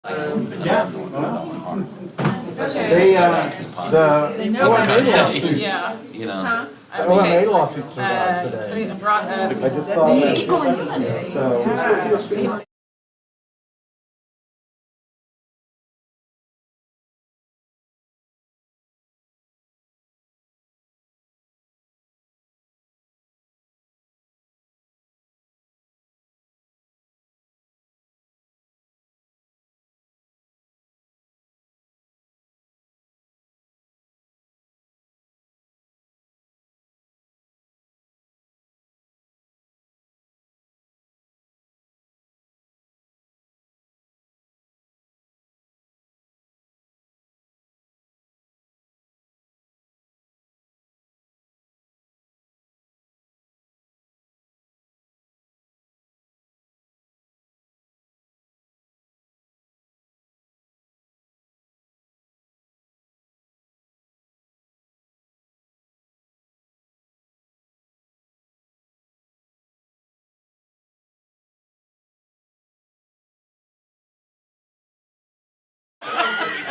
Yeah. They, the OMA lawsuit, Yeah. You know, Huh? the OMA lawsuit survived So today. you brought up. I just saw that. So,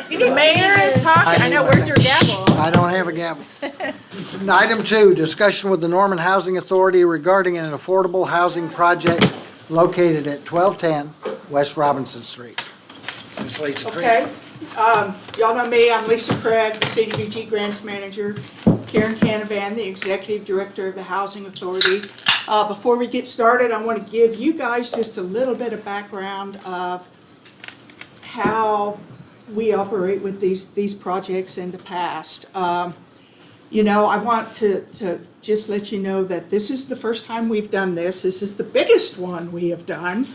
Mayor is talking. I know, where's your gavel? I don't have a gavel. Item 2, discussion with the Norman Housing Authority regarding an affordable housing project located at 1210 West Robinson Street. Ms. Lisa Creed. Okay, y'all know me, I'm Lisa Craig, the CDBG Grants Manager. Karen Canavan, the Executive Director of the Housing Authority. Before we get started, I want to give you guys just a little bit of background of how we operate with these projects in the past. You know, I want to just let you know that this is the first time we've done this. This is the biggest one we have done.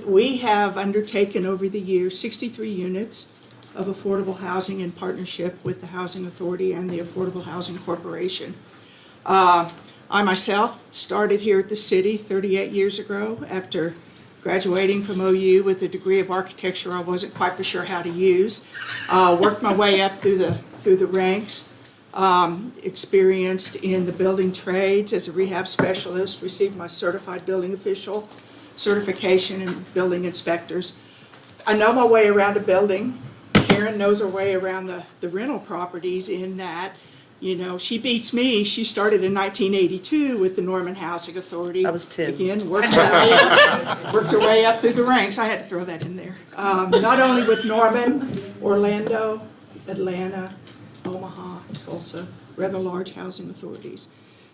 We have undertaken over the years 63 units of affordable housing in partnership with the Housing Authority and the Affordable Housing Corporation. I myself started here at the city 38 years ago after graduating from OU with a degree of architecture I wasn't quite for sure how to use. Worked my way up through the ranks. Experienced in the building trades as a rehab specialist, received my certified building official certification in building inspectors. I know my way around a building. Karen knows her way around the rental properties in that, you know, she beats me. She started in 1982 with the Norman Housing Authority. I was 10. Again, worked her way up through the ranks. I had to throw that in there. Not only with Norman, Orlando, Atlanta, Omaha, Tulsa, rather large housing authorities.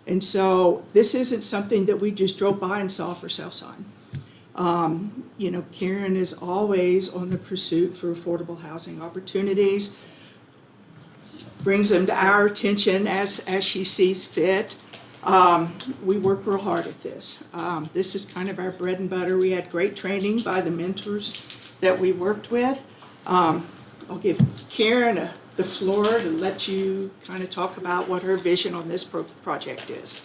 And so this isn't something that we just drove by and saw for sale sign. You know, Karen is always on the pursuit for affordable housing opportunities, brings them to our attention as she sees fit. We work real hard at this. This is kind of our bread and butter. We had great training by the mentors that we worked with. I'll give Karen the floor to let you kind of talk about what her vision on this project is.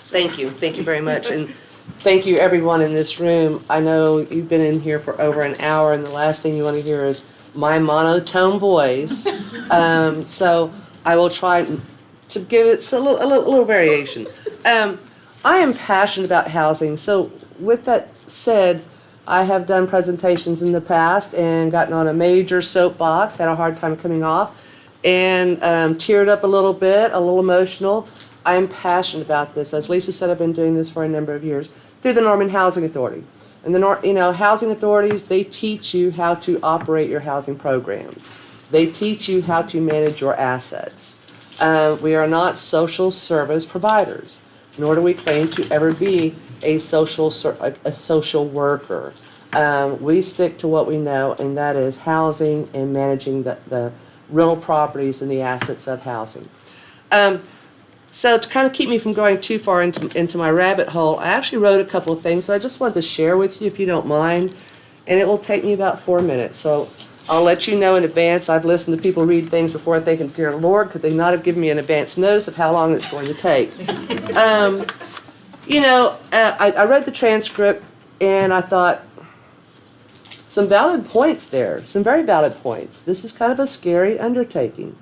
Thank you very much, and thank you everyone in this room. I know you've been in here for over an hour, and the last thing you want to hear is my monotone voice. So I will try to give it a little variation. I am passionate about housing, so with that said, I have done presentations in the past and gotten on a major soapbox, had a hard time coming off, and teared up a little bit, a little emotional. I am passionate about this. As Lisa said, I've been doing this for a number of years through the Norman Housing Authority. And housing authorities, they teach you how to operate your housing programs. They teach you how to manage your assets. We are not social service providers, nor do we claim to ever be a social worker. We stick to what we know, and that is housing and managing the rental properties and the assets of housing. So to kind of keep me from going too far into my rabbit hole, I actually wrote a couple of things that I just wanted to share with you, if you don't mind, and it will take me about 4 minutes. So I'll let you know in advance. I've listened to people read things before thinking, dear Lord, could they not have given me an advance notice of how long it's going to take? I read the transcript, and I thought, some valid points there, some very valid points. This is kind of a scary undertaking.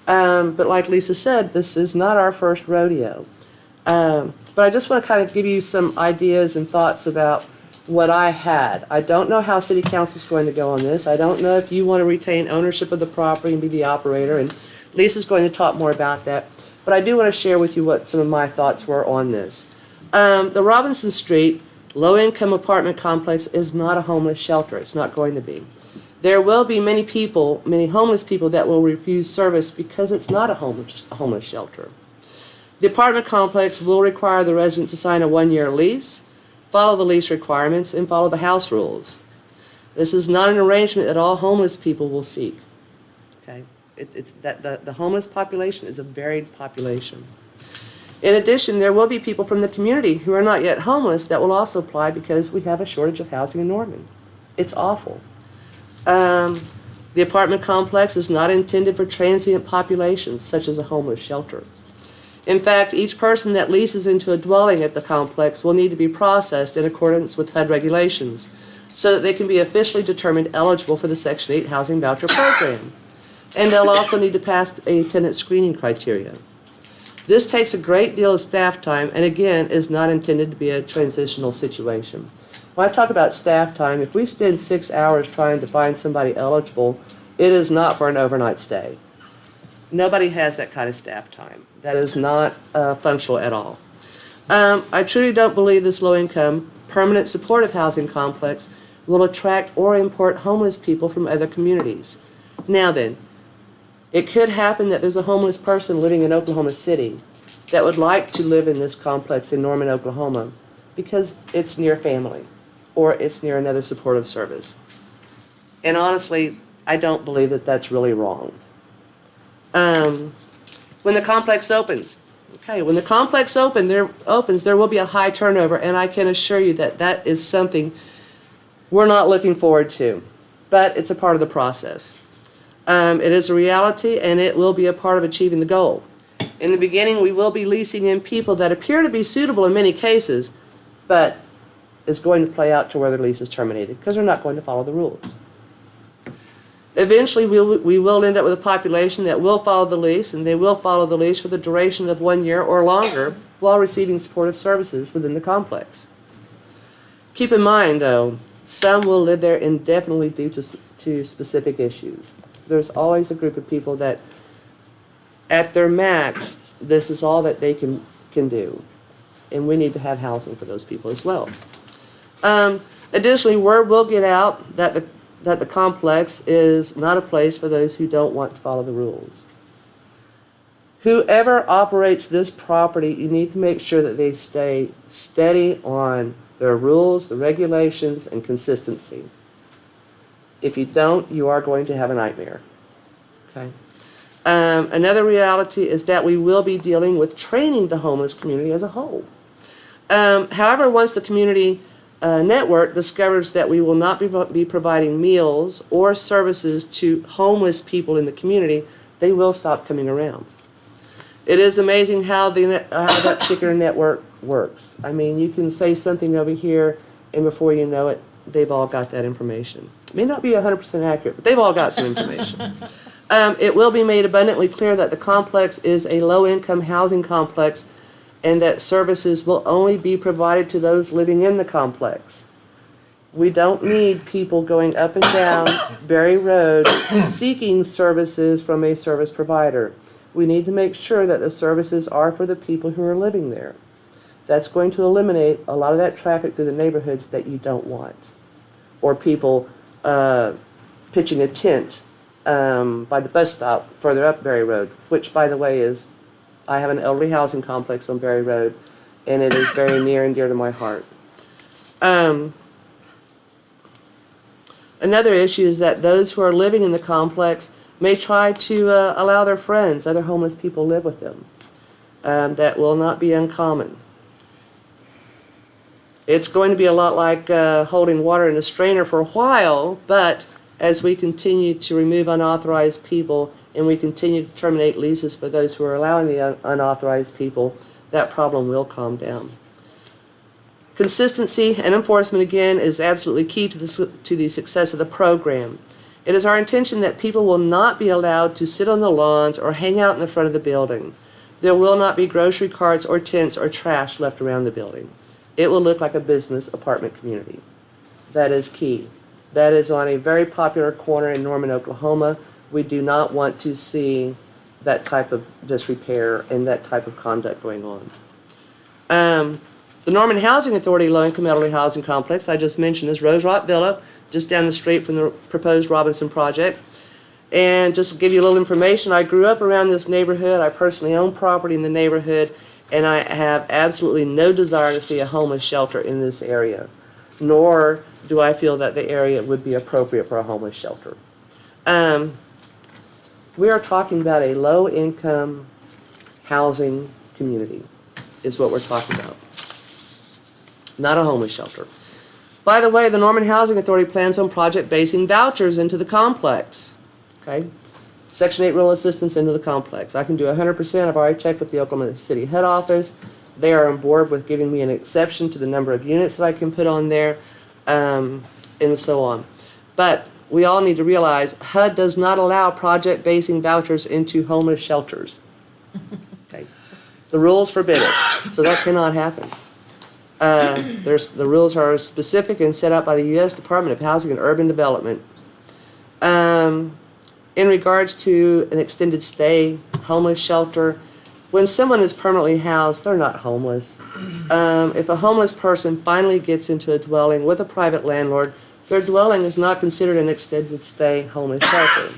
But like Lisa said, this is not our first rodeo. But I just want to kind of give you some ideas and thoughts about what I had. I don't know how city council's going to go on this. I don't know if you want to retain ownership of the property and be the operator, and Lisa's going to talk more about that. But I do want to share with you what some of my thoughts were on this. The Robinson Street low-income apartment complex is not a homeless shelter. It's not going to be. There will be many people, many homeless people that will refuse service because it's not a homeless shelter. The apartment complex will require the resident to sign a 1-year lease, follow the lease requirements, and follow the house rules. This is not an arrangement that all homeless people will seek. Okay? It's that the homeless population is a varied population. In addition, there will be people from the community who are not yet homeless that will also apply because we have a shortage of housing in Norman. It's awful. The apartment complex is not intended for transient populations, such as a homeless shelter. In fact, each person that leases into a dwelling at the complex will need to be processed in accordance with HUD regulations so that they can be officially determined eligible for the Section 8 Housing Voucher Program. And they'll also need to pass a tenant screening criteria. This takes a great deal of staff time and, again, is not intended to be a transitional situation. When I talk about staff time, if we spend 6 hours trying to find somebody eligible, it is not for an overnight stay. Nobody has that kind of staff time. That is not functional at all. I truly don't believe this low-income, permanent supportive housing complex will attract or import homeless people from other communities. Now then, it could happen that there's a homeless person living in Oklahoma City that would like to live in this complex in Norman, Oklahoma, because it's near family or it's near another supportive service. And honestly, I don't believe that that's really wrong. When the complex opens, when the complex opens, there will be a high turnover, and I can assure you that that is something we're not looking forward to, but it's a part of the process. It is a reality, and it will be a part of achieving the goal. In the beginning, we will be leasing in people that appear to be suitable in many cases, but it's going to play out to where their lease is terminated because they're not going to follow the rules. Eventually, we will end up with a population that will follow the lease, and they will follow the lease for the duration of 1 year or longer while receiving supportive services within the complex. Keep in mind, though, some will live there indefinitely due to specific issues. There's always a group of people that, at their max, this is all that they can do. And we need to have housing for those people as well. Additionally, word will get out that the complex is not a place for those who don't want to follow the rules. Whoever operates this property, you need to make sure that they stay steady on their rules, the regulations, and consistency. If you don't, you are going to have a nightmare. Okay. Another reality is that we will be dealing with training the homeless community as a whole. However, once the community network discovers that we will not be providing meals or services to homeless people in the community, they will stop coming around. It is amazing how that particular network works. I mean, you can say something over here, and before you know it, they've all got that information. It may not be 100% accurate, but they've all got some information. It will be made abundantly clear that the complex is a low-income housing complex and that services will only be provided to those living in the complex. We don't need people going up and down Berry Road seeking services from a service provider. We need to make sure that the services are for the people who are living there. That's going to eliminate a lot of that traffic through the neighborhoods that you don't want. Or people pitching a tent by the bus stop further up Berry Road, which, by the way, is, I have an elderly housing complex on Berry Road, and it is very near and dear to my heart. Another issue is that those who are living in the complex may try to allow their friends, other homeless people, live with them. That will not be uncommon. It's going to be a lot like holding water in a strainer for a while, but as we continue to remove unauthorized people and we continue to terminate leases for those who are allowing the unauthorized people, that problem will calm down. Consistency and enforcement, again, is absolutely key to the success of the program. It is our intention that people will not be allowed to sit on the lawns or hang out in the front of the building. There will not be grocery carts or tents or trash left around the building. It will look like a business apartment community. that is key. That is on a very popular corner in Norman, Oklahoma. We do not want to see that type of disrepair and that type of conduct going on. The Norman Housing Authority low-income elderly housing complex I just mentioned is Rose Rock Villa, just down the street from the proposed Robinson project. And just to give you a little information, I grew up around this neighborhood. I personally own property in the neighborhood, and I have absolutely no desire to see a homeless shelter in this area, nor do I feel that the area would be appropriate for a homeless shelter. We are talking about a low-income housing community, is what we're talking about. Not a homeless shelter. By the way, the Norman Housing Authority plans on project basing vouchers into the complex. Okay? Section 8 rental assistance into the complex. I can do 100%. I've already checked with the Oklahoma City head office. They are on board with giving me an exception to the number of units that I can put on there, and so on. But we all need to realize HUD does not allow project basing vouchers into homeless shelters. Okay? The rules forbid it, so that cannot happen. The rules are specific and set out by the U.S. Department of Housing and Urban Development. In regards to an extended stay homeless shelter, when someone is permanently housed, they're not homeless. If a homeless person finally gets into a dwelling with a private landlord, their dwelling is not considered an extended stay homeless shelter.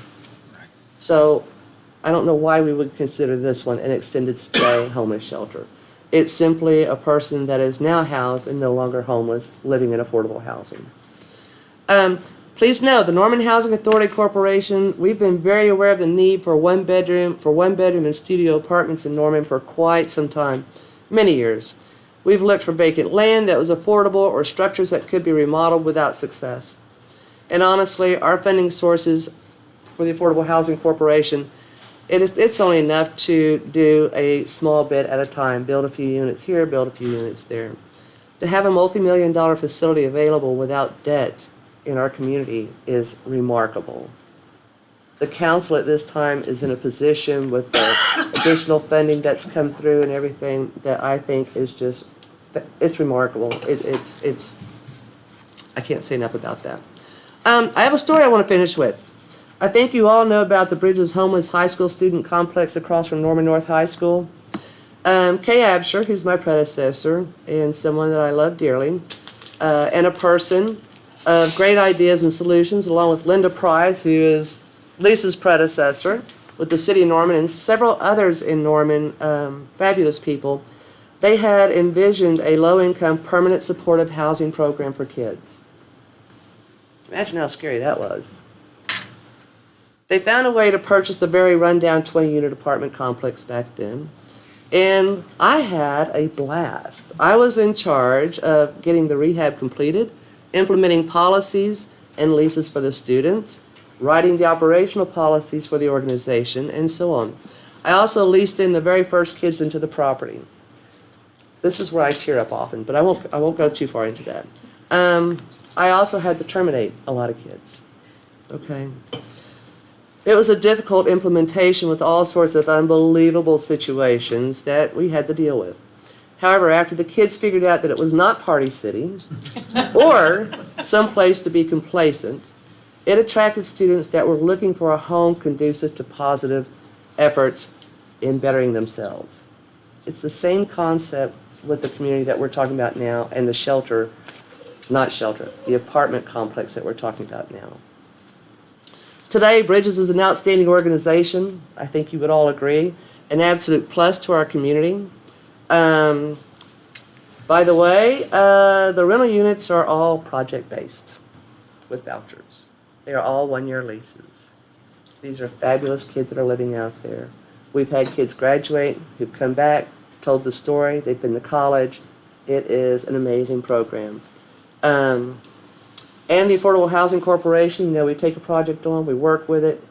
So I don't know why we would consider this one an extended stay homeless shelter. It's simply a person that is now housed and no longer homeless, living in affordable housing. Please know, the Norman Housing Authority Corporation, we've been very aware of the need for one bedroom and studio apartments in Norman for quite some time, many years. We've looked for vacant land that was affordable or structures that could be remodeled without success. And honestly, our funding sources for the Affordable Housing Corporation, it's only enough to do a small bit at a time, build a few units here, build a few units there. To have a multi-million-dollar facility available without debt in our community is remarkable. The council at this time is in a position with the additional funding that's come through and everything that I think is just, it's remarkable. It's I can't say enough about that. I have a story I want to finish with. I think you all know about the Bridges Homeless High School Student Complex across from Norman North High School. Kay Absher, who's my predecessor and someone that I love dearly, and a person of great ideas and solutions, along with Linda Price, who is Lisa's predecessor, with the city of Norman and several others in Norman, fabulous people. They had envisioned a low-income permanent supportive housing program for kids. Imagine how scary that was. They found a way to purchase the very rundown 20-unit apartment complex back then, and I had a blast. I was in charge of getting the rehab completed, implementing policies and leases for the students, writing the operational policies for the organization, and so on. I also leased in the very first kids into the property. This is where I tear up often, but I won't go too far into that. I also had to terminate a lot of kids. Okay. It was a difficult implementation with all sorts of unbelievable situations that we had to deal with. However, after the kids figured out that it was not Party City or someplace to be complacent, it attracted students that were looking for a home conducive to positive efforts in bettering themselves. It's the same concept with the community that we're talking about now and the shelter, not shelter, the apartment complex that we're talking about now. Today, Bridges is an outstanding organization. I think you would all agree. An absolute plus to our community. By the way, the rental units are all project-based with vouchers. They are all one-year leases. These are fabulous kids that are living out there. We've had kids graduate who've come back, told the story, they've been to college. It is an amazing program. And the Affordable Housing Corporation, we take a project on, we work with it.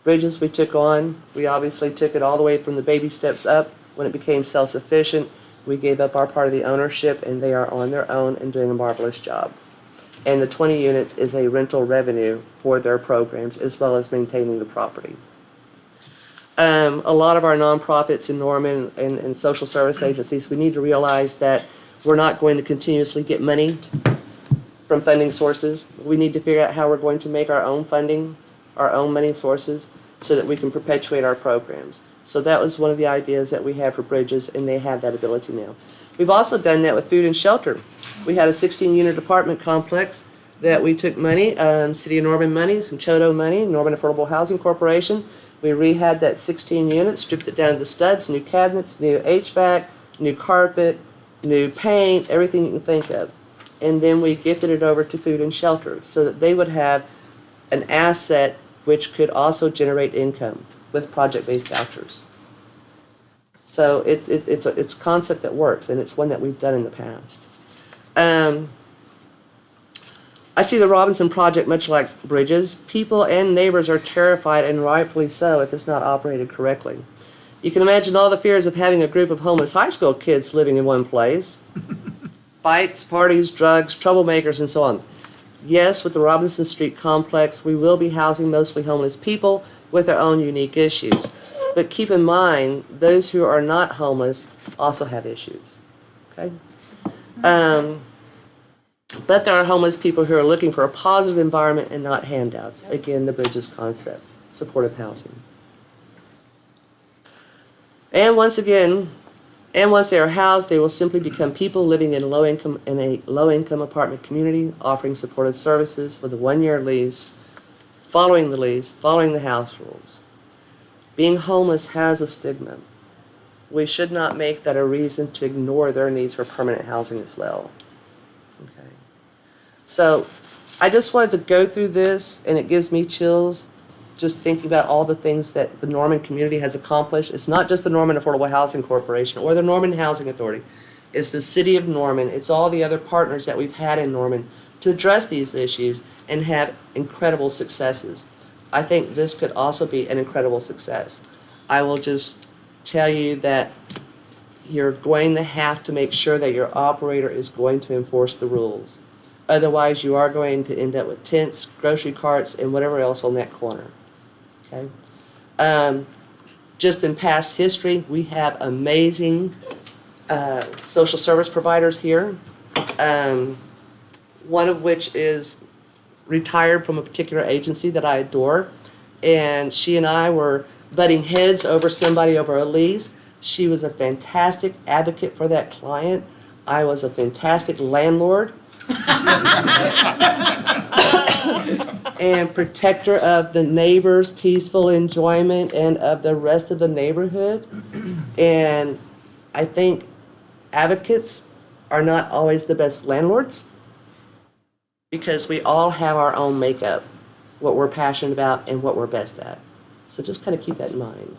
Bridges we took on, we obviously took it all the way from the baby steps up. When it became self-sufficient, we gave up our part of the ownership, and they are on their own and doing a marvelous job. And the 20 units is a rental revenue for their programs, as well as maintaining the property. A lot of our nonprofits in Norman and social service agencies, we need to realize that we're not going to continuously get money from funding sources. We need to figure out how we're going to make our own funding, our own money sources, so that we can perpetuate our programs. So that was one of the ideas that we had for Bridges, and they have that ability now. We've also done that with food and shelter. We had a 16-unit apartment complex that we took money, City of Norman money, some Chodo money, Norman Affordable Housing Corporation. We rehabbed that 16 units, stripped it down to the studs, new cabinets, new HVAC, new carpet, new paint, everything you can think of. And then we gifted it over to food and shelter so that they would have an asset which could also generate income with project-based vouchers. So it's a concept that works, and it's one that we've done in the past. I see the Robinson Project much like Bridges. People and neighbors are terrified, and rightfully so, if it's not operated correctly. You can imagine all the fears of having a group of homeless high school kids living in one place. Fights, parties, drugs, troublemakers, and so on. Yes, with the Robinson Street complex, we will be housing mostly homeless people with their own unique issues. But keep in mind, those who are not homeless also have issues. Okay? But there are homeless people who are looking for a positive environment and not handouts. Again, the Bridges concept, supportive housing. And once they are housed, they will simply become people living in a low-income apartment community, offering supportive services with a 1-year lease, following the house rules. Being homeless has a stigma. We should not make that a reason to ignore their needs for permanent housing as well. Okay. So I just wanted to go through this, and it gives me chills just thinking about all the things that the Norman community has accomplished. It's not just the Norman Affordable Housing Corporation or the Norman Housing Authority. It's the City of Norman. It's all the other partners that we've had in Norman to address these issues and have incredible successes. I think this could also be an incredible success. I will just tell you that you're going to have to make sure that your operator is going to enforce the rules. Otherwise, you are going to end up with tents, grocery carts, and whatever else on that corner. Okay? Just in past history, we have amazing social service providers here, one of which is retired from a particular agency that I adore, and she and I were butting heads over somebody over a lease. She was a fantastic advocate for that client. I was a fantastic landlord and protector of the neighbors' peaceful enjoyment and of the rest of the neighborhood. And I think advocates are not always the best landlords because we all have our own makeup, what we're passionate about and what we're best at. So just kind of keep that in mind.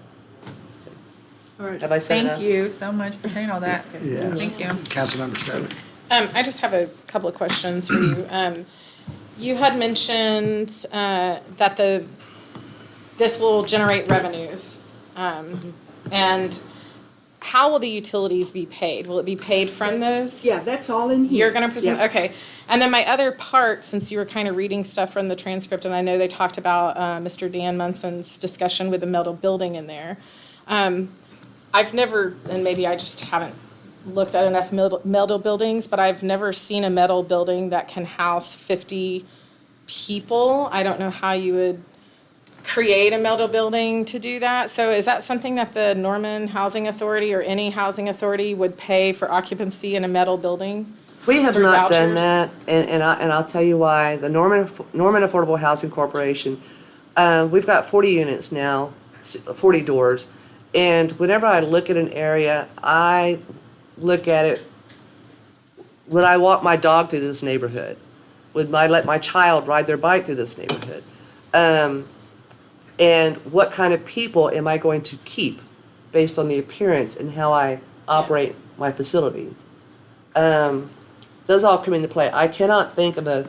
All right. Have I said enough? Thank you so much for saying all that. Yes. Thank you. Councilmember Staley. I just have a couple of questions for you. You had mentioned that this will generate revenues. And how will the utilities be paid? Will it be paid from those? Yeah, that's all in here. You're going to present, Yeah. okay. And then my other part, since you were kind of reading stuff from the transcript, and I know they talked about Mr. Dan Munson's discussion with the metal building in there. I've never, and maybe I just haven't looked at enough metal buildings, but I've never seen a metal building that can house 50 people. I don't know how you would create a metal building to do that. So is that something that the Norman Housing Authority or any housing authority would pay for occupancy in a metal building? We have Through not done vouchers? that, and I'll tell you why. The Norman Affordable Housing Corporation, we've got 40 units now, 40 doors, and whenever I look at an area, I look at it, would I walk my dog through this neighborhood? Would I let my child ride their bike through this neighborhood? And what kind of people am I going to keep based on the appearance and how I operate my facility? Those all come into play. I cannot think of a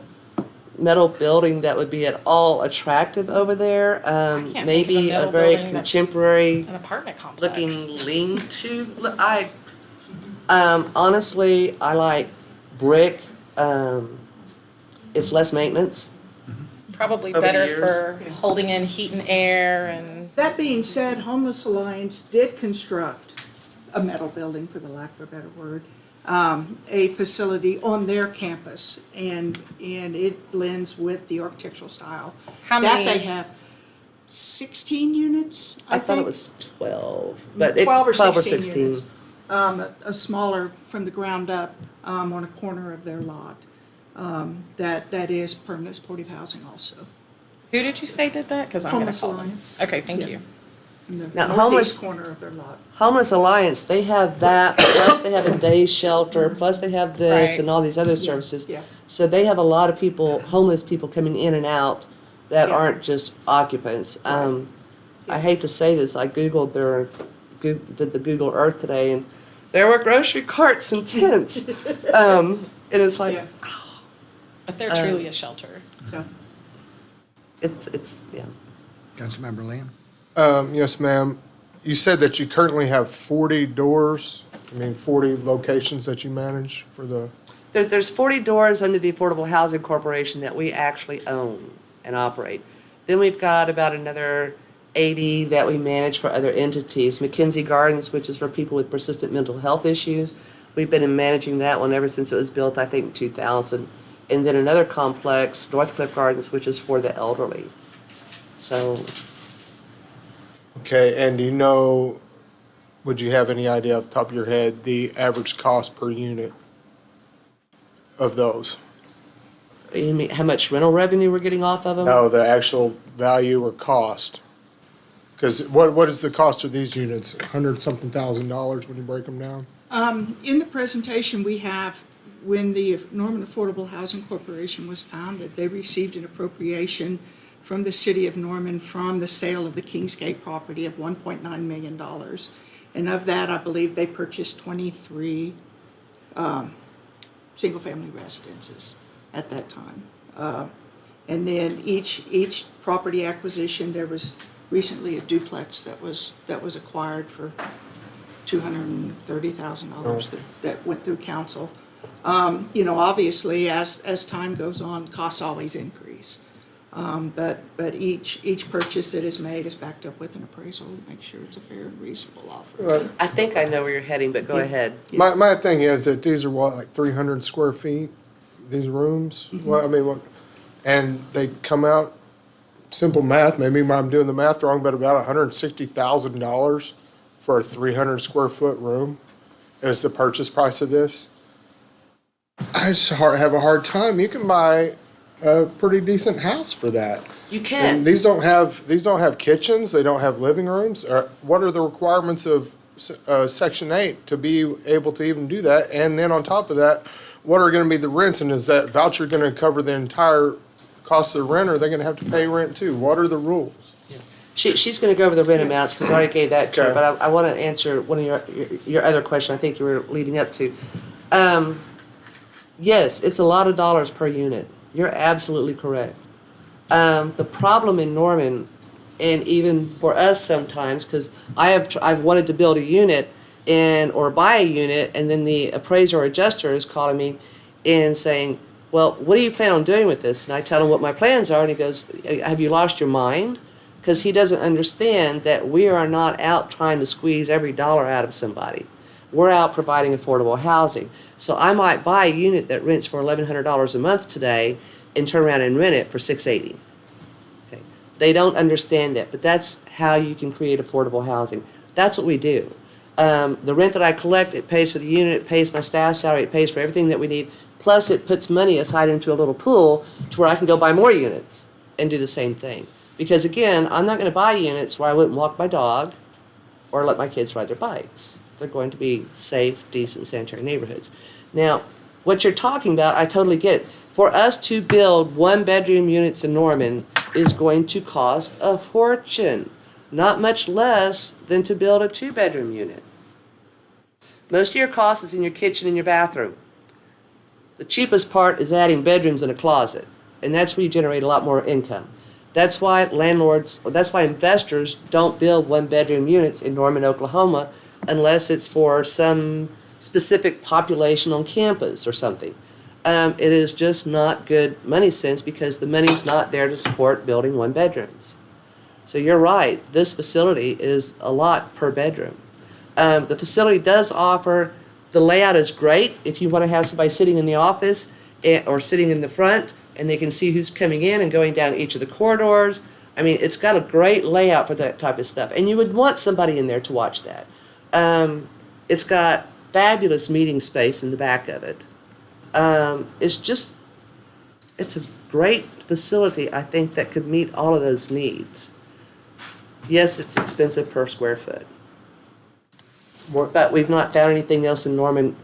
metal building that would be at all attractive over there. can't think of a Maybe a metal very building that's contemporary An apartment complex. looking lean-to. Honestly, I like brick. It's less maintenance. Probably over the better years. for holding in heat and air and, That being said, Homeless Alliance did construct a metal building, for the lack of a better word, a facility on their campus, and it blends with the architectural style. How That many- they have 16 units, I I thought it think. was 12, but it, 12 or 12 or 16 16. units. A smaller from the ground up, on a corner of their lot. That is permanent supportive housing also. Who did you say did that? Because I'm going to Homeless call them. Alliance. Okay, thank Yeah. you. In the Now, northeast homeless- corner of their lot. Homeless Alliance, they have that, plus they have a day shelter, plus they have this Right. and all these other services. Yeah. So they have a lot of people, homeless people coming in and out that Yeah. aren't just occupants. I hate to say this, I Googled did the Google Earth today, and there were grocery carts and tents. And it's like, Yeah. But they're truly a shelter. So, yeah. Councilmember Lamb? Yes, ma'am. You said that you currently have 40 doors, 40 locations that you manage for the, There's 40 doors under the Affordable Housing Corporation that we actually own and operate. Then we've got about another 80 that we manage for other entities. McKenzie Gardens, which is for people with persistent mental health issues. We've been managing that one ever since it was built, I think, in 2000. And then another complex, Northcliffe Gardens, which is for the elderly. So okay, and do you know, would you have any idea off the top of your head, the average cost per unit of those? you mean how much rental revenue we're getting off of them? No, the actual value or cost. Because what is the cost of these units? $100-something thousand when you break them down? in the presentation we have, when the Norman Affordable Housing Corporation was founded, they received an appropriation from the city of Norman from the sale of the Kingsgate property of $1.9 million. And of that, I believe they purchased 23 single-family residences at that time. And then each property acquisition, there was recently a duplex that was acquired for $230,000 that went through council. Obviously, as time goes on, costs always increase. But each purchase that is made is backed up with an appraisal to make sure it's a fair and reasonable offer. I think I know where you're heading, but go ahead. My thing is that these are like 300 square feet, these rooms? And they come out, simple math, maybe I'm doing the math wrong, but about $160,000 for a 300 square foot room is the purchase price of this. I just have a hard time. You can buy a pretty decent house for that. You And can. these don't have kitchens. They don't have living rooms. What are the requirements of Section 8 to be able to even do that? And then on top of that, what are going to be the rents? And is that voucher going to cover the entire cost of the rent, or are they going to have to pay rent too? What are the rules? She's going to go over the rent amounts because I already gave that to her, Okay. but I want to answer one of your other question I think you were leading up to. Yes, it's a lot of dollars per unit. You're absolutely correct. The problem in Norman, and even for us sometimes, because I've wanted to build a unit or buy a unit, and then the appraiser or adjuster is calling me and saying, well, what do you plan on doing with this? And I tell him what my plans are, and he goes, have you lost your mind? Because he doesn't understand that we are not out trying to squeeze every dollar out of somebody. We're out providing affordable housing. So I might buy a unit that rents for $1,100 a month today and turn around and rent it for $680. Okay. They don't understand that, but that's how you can create affordable housing. That's what we do. The rent that I collect, it pays for the unit, it pays my staff salary, it pays for everything that we need. Plus, it puts money aside into a little pool to where I can go buy more units and do the same thing. Because again, I'm not going to buy units where I wouldn't walk my dog or let my kids ride their bikes. They're going to be safe, decent, sanitary neighborhoods. Now, what you're talking about, I totally get it. For us to build one-bedroom units in Norman is going to cost a fortune, not much less than to build a two-bedroom unit. Most of your cost is in your kitchen and your bathroom. The cheapest part is adding bedrooms and a closet, and that's where you generate a lot more income. That's why investors don't build one-bedroom units in Norman, Oklahoma, unless it's for some specific population on campus or something. It is just not good money sense because the money's not there to support building one-bedrooms. So you're right, this facility is a lot per bedroom. The facility does offer The layout is great if you want to have somebody sitting in the office or sitting in the front and they can see who's coming in and going down each of the corridors. I mean, it's got a great layout for that type of stuff. And you would want somebody in there to watch that. It's got fabulous meeting space in the back of it. It's a great facility, I think, that could meet all of those needs. Yes, it's expensive per square foot, What, but we've not found anything else in Norman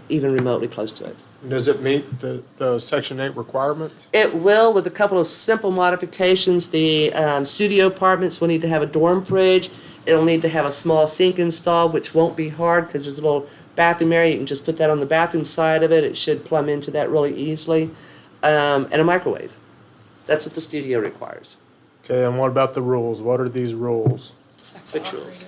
even remotely close to it. does it meet the Section 8 requirements? It will, with a couple of simple modifications. The studio apartments will need to have a dorm fridge. It'll need to have a small sink installed, which won't be hard because there's a little bathroom area. You can just put that on the bathroom side of it. It should plumb into that really easily. And a microwave. That's what the studio requires. Okay, and what about the rules? What are these rules? Which rules?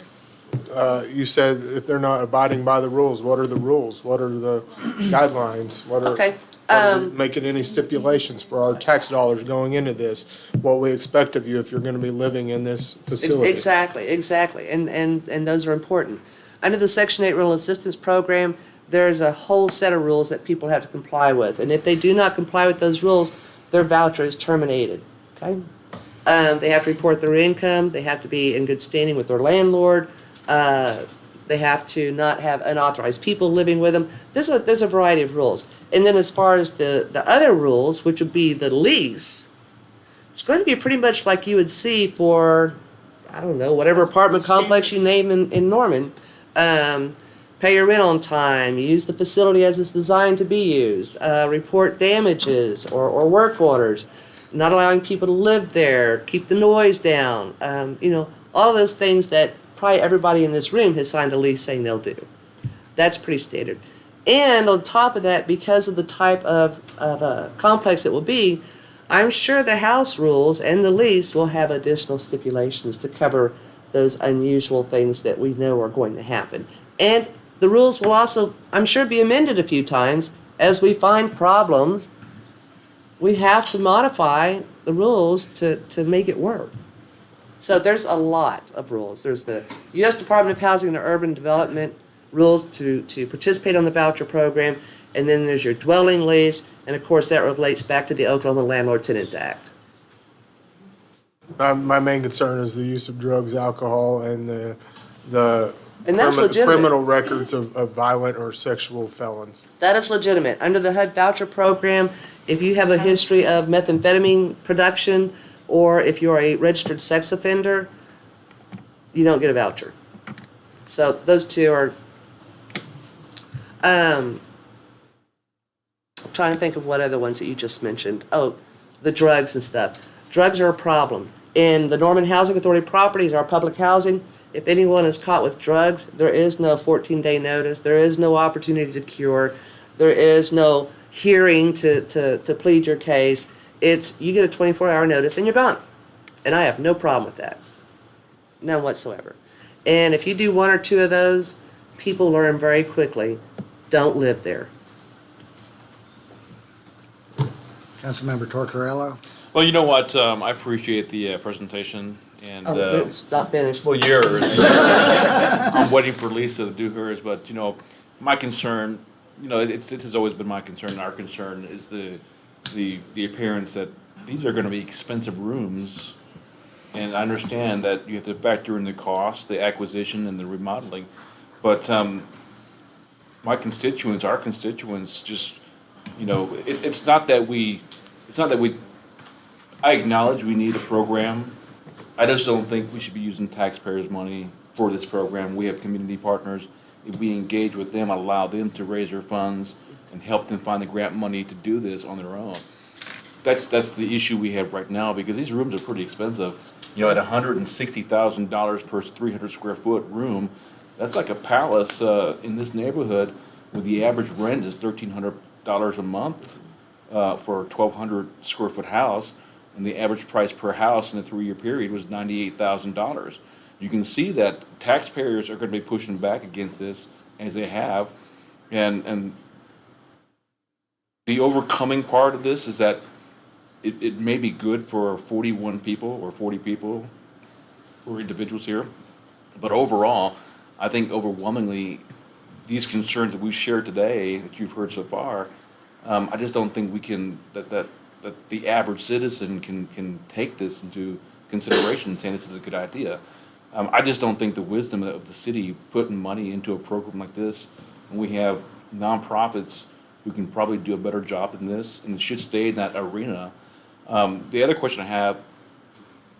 You said if they're not abiding by the rules, what are the rules? What are the guidelines? Okay. Are we making any stipulations for our tax dollars going into this? What we expect of you if you're gonna be living in this facility? Exactly. And those are important. Under the Section 8 Rental Assistance Program, there's a whole set of rules that people have to comply with. And if they do not comply with those rules, their voucher is terminated, okay? They have to report their income. They have to be in good standing with their landlord. They have to not have unauthorized people living with them. There's a variety of rules. And then as far as the other rules, which would be the lease, it's going to be pretty much like you would see for, I don't know, whatever apartment complex you name in Norman. Pay your rent on time, use the facility as it's designed to be used, report damages or work orders, not allowing people to live there, keep the noise down, all those things that probably everybody in this room has signed a lease saying they'll do. That's pretty standard. And on top of that, because of the type of complex it will be, I'm sure the house rules and the lease will have additional stipulations to cover those unusual things that we know are going to happen. And the rules will also, I'm sure, be amended a few times. As we find problems, we have to modify the rules to make it work. So there's a lot of rules. There's the U.S. Department of Housing and Urban Development rules to participate on the voucher program, and then there's your dwelling lease, and of course that relates back to the Oklahoma Landlord Tenant Act. My main concern is the use of drugs, alcohol, and the And that's legitimate. criminal records of violent or sexual felons. That is legitimate. Under the HUD voucher program, if you have a history of methamphetamine production or if you're a registered sex offender, you don't get a voucher. So those two are, I'm trying to think of what other ones that you just mentioned. Oh, the drugs and stuff. Drugs are a problem. In the Norman Housing Authority properties, our public housing, if anyone is caught with drugs, there is no 14-day notice. There is no opportunity to cure. There is no hearing to plead your case. It's, you get a 24-hour notice and you're gone. And I have no problem with that. None whatsoever. And if you do one or two of those, people learn very quickly, don't live there. Councilmember Tortorella? Well, you know what? I appreciate the presentation, and It's not finished. well, yours. I'm waiting for Lisa to do hers, but my concern, it has always been my concern. Our concern is the appearance that these are going to be expensive rooms, and I understand that you have to factor in the cost, the acquisition, and the remodeling, but our constituents, just it's not that we. I acknowledge we need a program. I just don't think we should be using taxpayers' money for this program. We have community partners. If we engage with them, allow them to raise their funds and help them find the grant money to do this on their own. That's the issue we have right now, because these rooms are pretty expensive. At $160,000 per 300 square foot room, that's like a palace in this neighborhood, where the average rent is $1,300 a month for a 1,200 square foot house. And the average price per house in the 3-year period was $98,000. You can see that taxpayers are going to be pushing back against this, as they have. And the overcoming part of this is that it may be good for 41 people or 40 people or individuals here. But overall, I think overwhelmingly, these concerns that we've shared today, that you've heard so far, I just don't think we can, that the average citizen can take this into consideration, saying this is a good idea. I just don't think the wisdom of the city putting money into a program like this, and we have nonprofits who can probably do a better job than this, and should stay in that arena. The other question I have,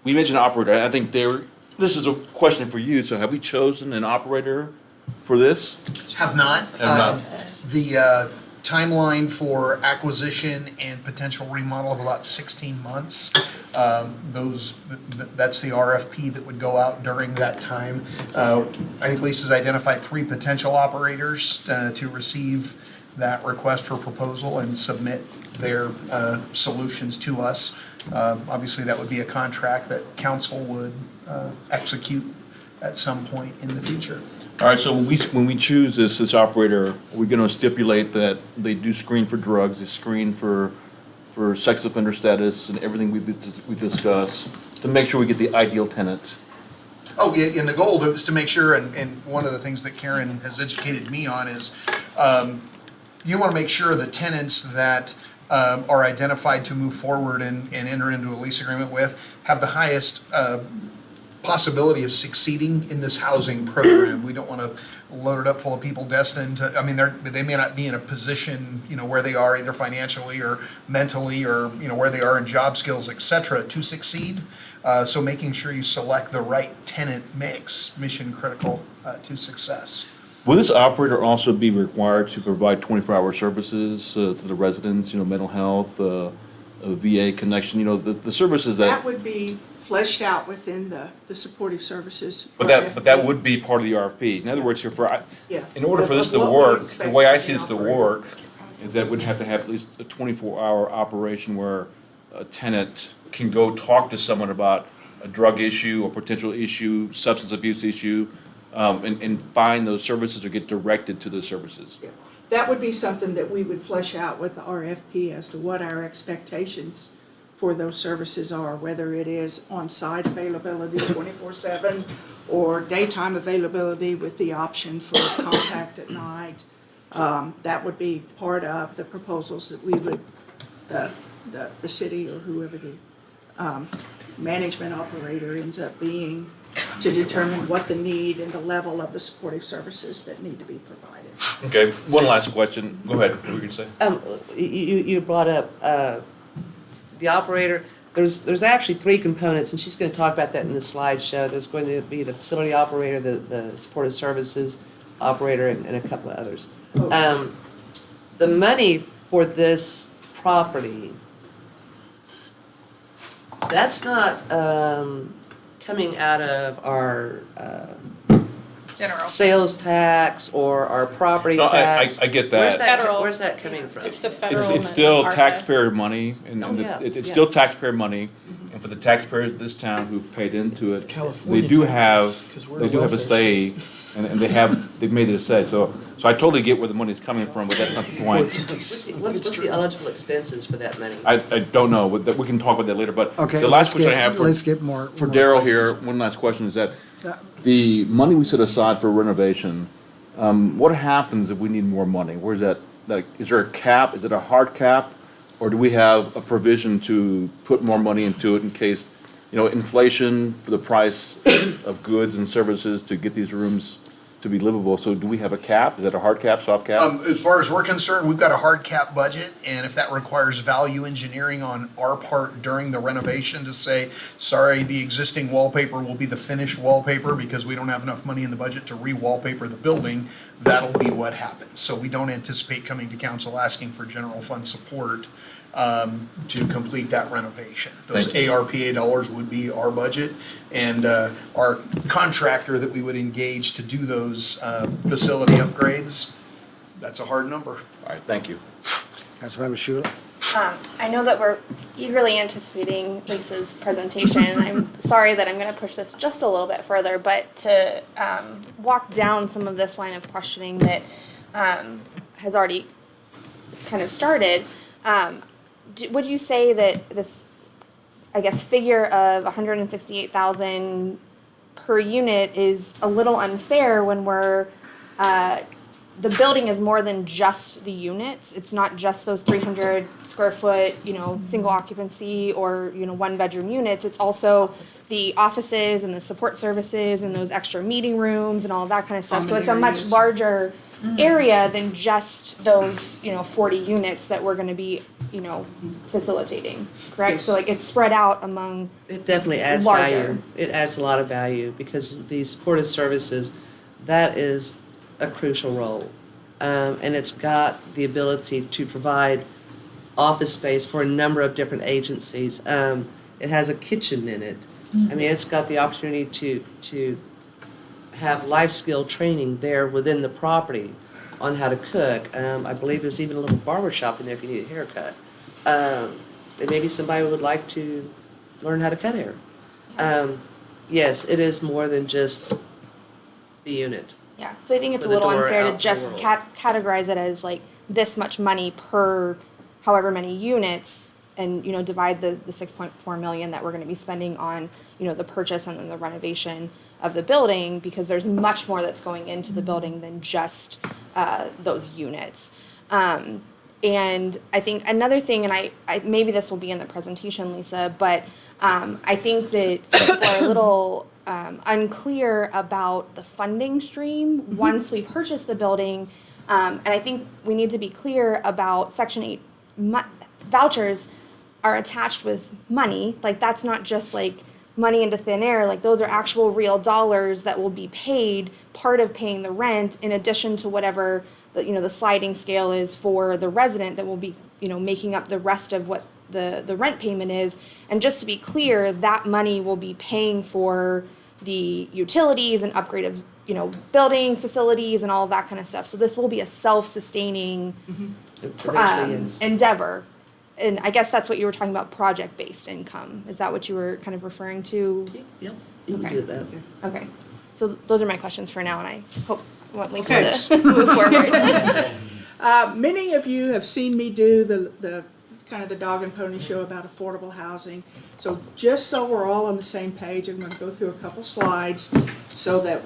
we mentioned operator. I think this is a question for you. So have we chosen an operator for this? Have not. Have not. The timeline for acquisition and potential remodel of about 16 months. That's the RFP that would go out during that time. I think Lisa's identified 3 potential operators to receive that request for proposal and submit their solutions to us. Obviously, that would be a contract that council would execute at some point in the future. All right, so when we choose this operator, we're gonna stipulate that they do screen for drugs, they screen for sex offender status and everything we discussed, to make sure we get the ideal tenants. Oh, yeah, and the goal is to make sure, and one of the things that Karen has educated me on is, you want to make sure the tenants that are identified to move forward and enter into a lease agreement with have the highest possibility of succeeding in this housing program. We don't want to load it up full of people destined to, I mean, they may not be in a position, where they are either financially or mentally or, where they are in job skills, et cetera, to succeed. So making sure you select the right tenant mix, mission critical to success. Will this operator also be required to provide 24-hour services to the residents, mental health, a VA connection, the services That would be fleshed out within the supportive services. But that would be part of the RFP. In other words, Yeah. in order for this to What we work, the expect way I in see this to operators. work is that we'd have to have at least a 24-hour operation where a tenant can go talk to someone about a drug issue or potential issue, substance abuse issue, and find those services or get directed to those services. Yeah. That would be something that we would flesh out with the RFP as to what our expectations for those services are, whether it is on-site availability 24/7 or daytime availability with the option for contact at night. That would be part of the proposals that we would, the city or whoever the management operator ends up being, to determine what the need and the level of the supportive services that need to be provided. Okay, one last question. Go ahead. What were you gonna say? You brought up the operator. There's actually 3 components, and she's going to talk about that in the slideshow. There's going to be the facility operator, the supportive services operator, and a couple of others. The money for this property, that's not coming out of our General. sales tax or our property No, tax. I get Where's that. Federal. Where's that coming from? It's the federal. It's and still ARPA. taxpayer money, and Oh, yeah, it's yeah. still taxpayer money, and for the taxpayers of this town who've paid into it, California they do taxes, have, 'cause we're they a do have a welfare say, and they've made it a say, so I totally get where the money's coming from, but that's not the point. What's the eligible expenses for that money? I don't know, but we can talk about that later, but Okay, the last question I have let's get more. for more Daryl questions. here, one last question is that, the money we set aside for renovation, what happens if we need more money? Where's that, like, is there a cap? Is it a hard cap? Or do we have a provision to put more money into it in case, inflation, the price of goods and services to get these rooms to be livable? So do we have a cap? Is that a hard cap, soft cap? As far as we're concerned, we've got a hard cap budget, and if that requires value engineering on our part during the renovation to say, sorry, the existing wallpaper will be the finished wallpaper because we don't have enough money in the budget to re-wallpaper the building, that'll be what happens. So we don't anticipate coming to council asking for general fund support to complete that renovation. Those Thank you. ARPA dollars would be our budget, and our contractor that we would engage to do those facility upgrades, that's a hard number. All right, thank you. Councilmember Schuler? I know that we're eagerly anticipating Lisa's presentation, and I'm sorry that I'm going to push this just a little bit further, but to walk down some of this line of questioning that has already kind of started, would you say that this, I guess, figure of 168,000 per unit is a little unfair when we're the building is more than just the units. It's not just those 300 square foot, single occupancy or, one bedroom units. It's also the offices and the support services and those extra meeting rooms and all of that kind of stuff. So Common it's a much areas. larger area than just those, 40 units that we're gonna be, facilitating, correct? Yes. So like it's spread out among, It definitely adds Larger. value. It adds a lot of value because these supportive services, that is a crucial role. And it's got the ability to provide office space for a number of different agencies. It has a kitchen in it. I mean, it's got the opportunity to have life skill training there within the property on how to cook. I believe there's even a little barber shop in there if you need a haircut. And maybe somebody would like to learn how to cut hair. Yes, it is more than just the unit. yeah. So I think it's a With a little door unfair out to to the just world. categorize it as like this much money per however many units and, divide the 6.4 million that we're gonna be spending on, the purchase and then the renovation of the building, because there's much more that's going into the building than just those units. And I think another thing, and I maybe this will be in the presentation, Lisa, but I think that some people are a little unclear about the funding stream once we purchase the building. And I think we need to be clear about Section 8 vouchers are attached with money. Like that's not just like money into thin air. Like those are actual real dollars that will be paid, part of paying the rent, in addition to whatever the sliding scale is for the resident that will be making up the rest of what the rent payment is. And just to be clear, that money will be paying for the utilities and upgrade of building facilities and all of that kind of stuff. So this will be a self-sustaining Eventually, yes. endeavor. And I guess that's what you were talking about, project-based income. Is that what you were kind of referring to? Yep, you can Okay. do that. Okay. So those are my questions for now, and I want Lisa Okay. to move forward. Many of you have seen me do the kind of the dog and pony show about affordable housing. So just so we're all on the same page, I'm going to go through a couple slides so that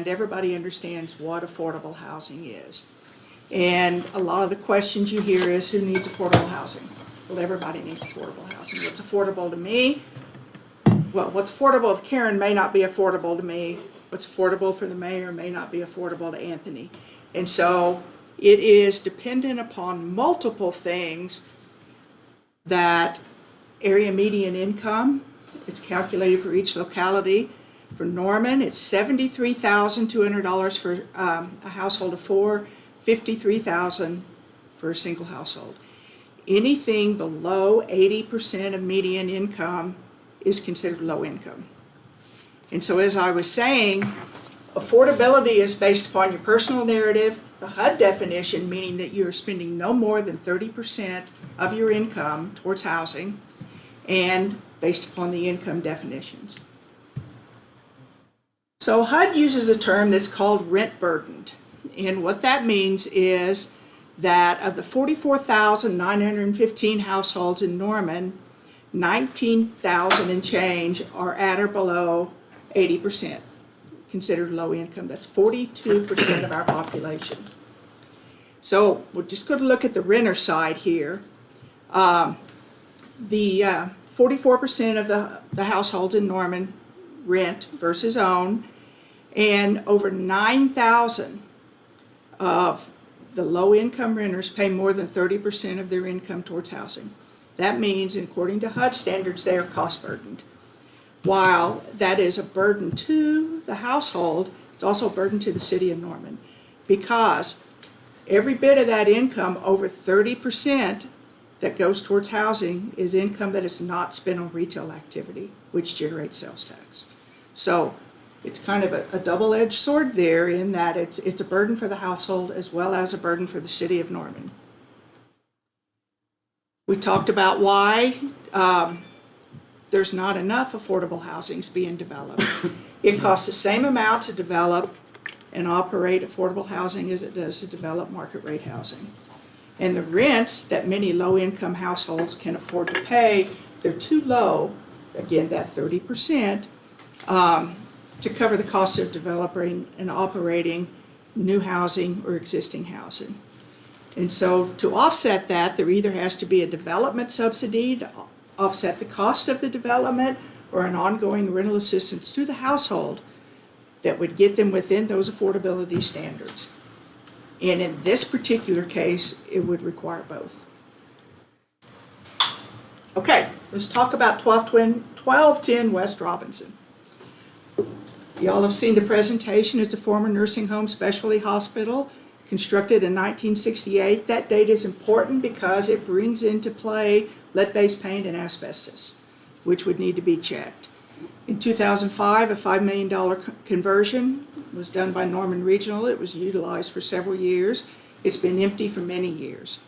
everybody understands what affordable housing is. And a lot of the questions you hear is, who needs affordable housing? Well, everybody needs affordable housing. What's affordable to me? Well, what's affordable to Karen may not be affordable to me. What's affordable for the mayor may not be affordable to Anthony. And so it is dependent upon multiple things. That area median income, it's calculated for each locality. For Norman, it's $73,200 for a household of four, $53,000 for a single household. Anything below 80% of median income is considered low income. And so as I was saying, affordability is based upon your personal narrative, the HUD definition, meaning that you are spending no more than 30% of your income towards housing, and based upon the income definitions. So HUD uses a term that's called rent burdened. And what that means is that of the 44,915 households in Norman, 19,000 and change are at or below 80%, considered low income. That's 42% of our population. So we're just going to look at the renter side here. The 44% of the households in Norman rent versus own, and over 9,000 of the low-income renters pay more than 30% of their income towards housing. That means, according to HUD standards, they are cost burdened. While that is a burden to the household, it's also a burden to the city of Norman, because every bit of that income, over 30% that goes towards housing, is income that is not spent on retail activity, which generates sales tax. So it's kind of a double-edged sword there, in that it's a burden for the household as well as a burden for the city of Norman. We talked about why there's not enough affordable housings being developed. It costs the same amount to develop and operate affordable housing as it does to develop market rate housing. And the rents that many low-income households can afford to pay, they're too low, again, that 30%, to cover the cost of developing and operating new housing or existing housing. And so to offset that, there either has to be a development subsidy to offset the cost of the development or an ongoing rental assistance to the household that would get them within those affordability standards. And in this particular case, it would require both. Okay, let's talk about 1210 West Robinson. Y'all have seen the presentation. It's a former nursing home specialty hospital constructed in 1968. That date is important because it brings into play lead-based paint and asbestos, which would need to be checked. In 2005, a $5 million conversion was done by Norman Regional. It was utilized for several years. It's been empty for many years.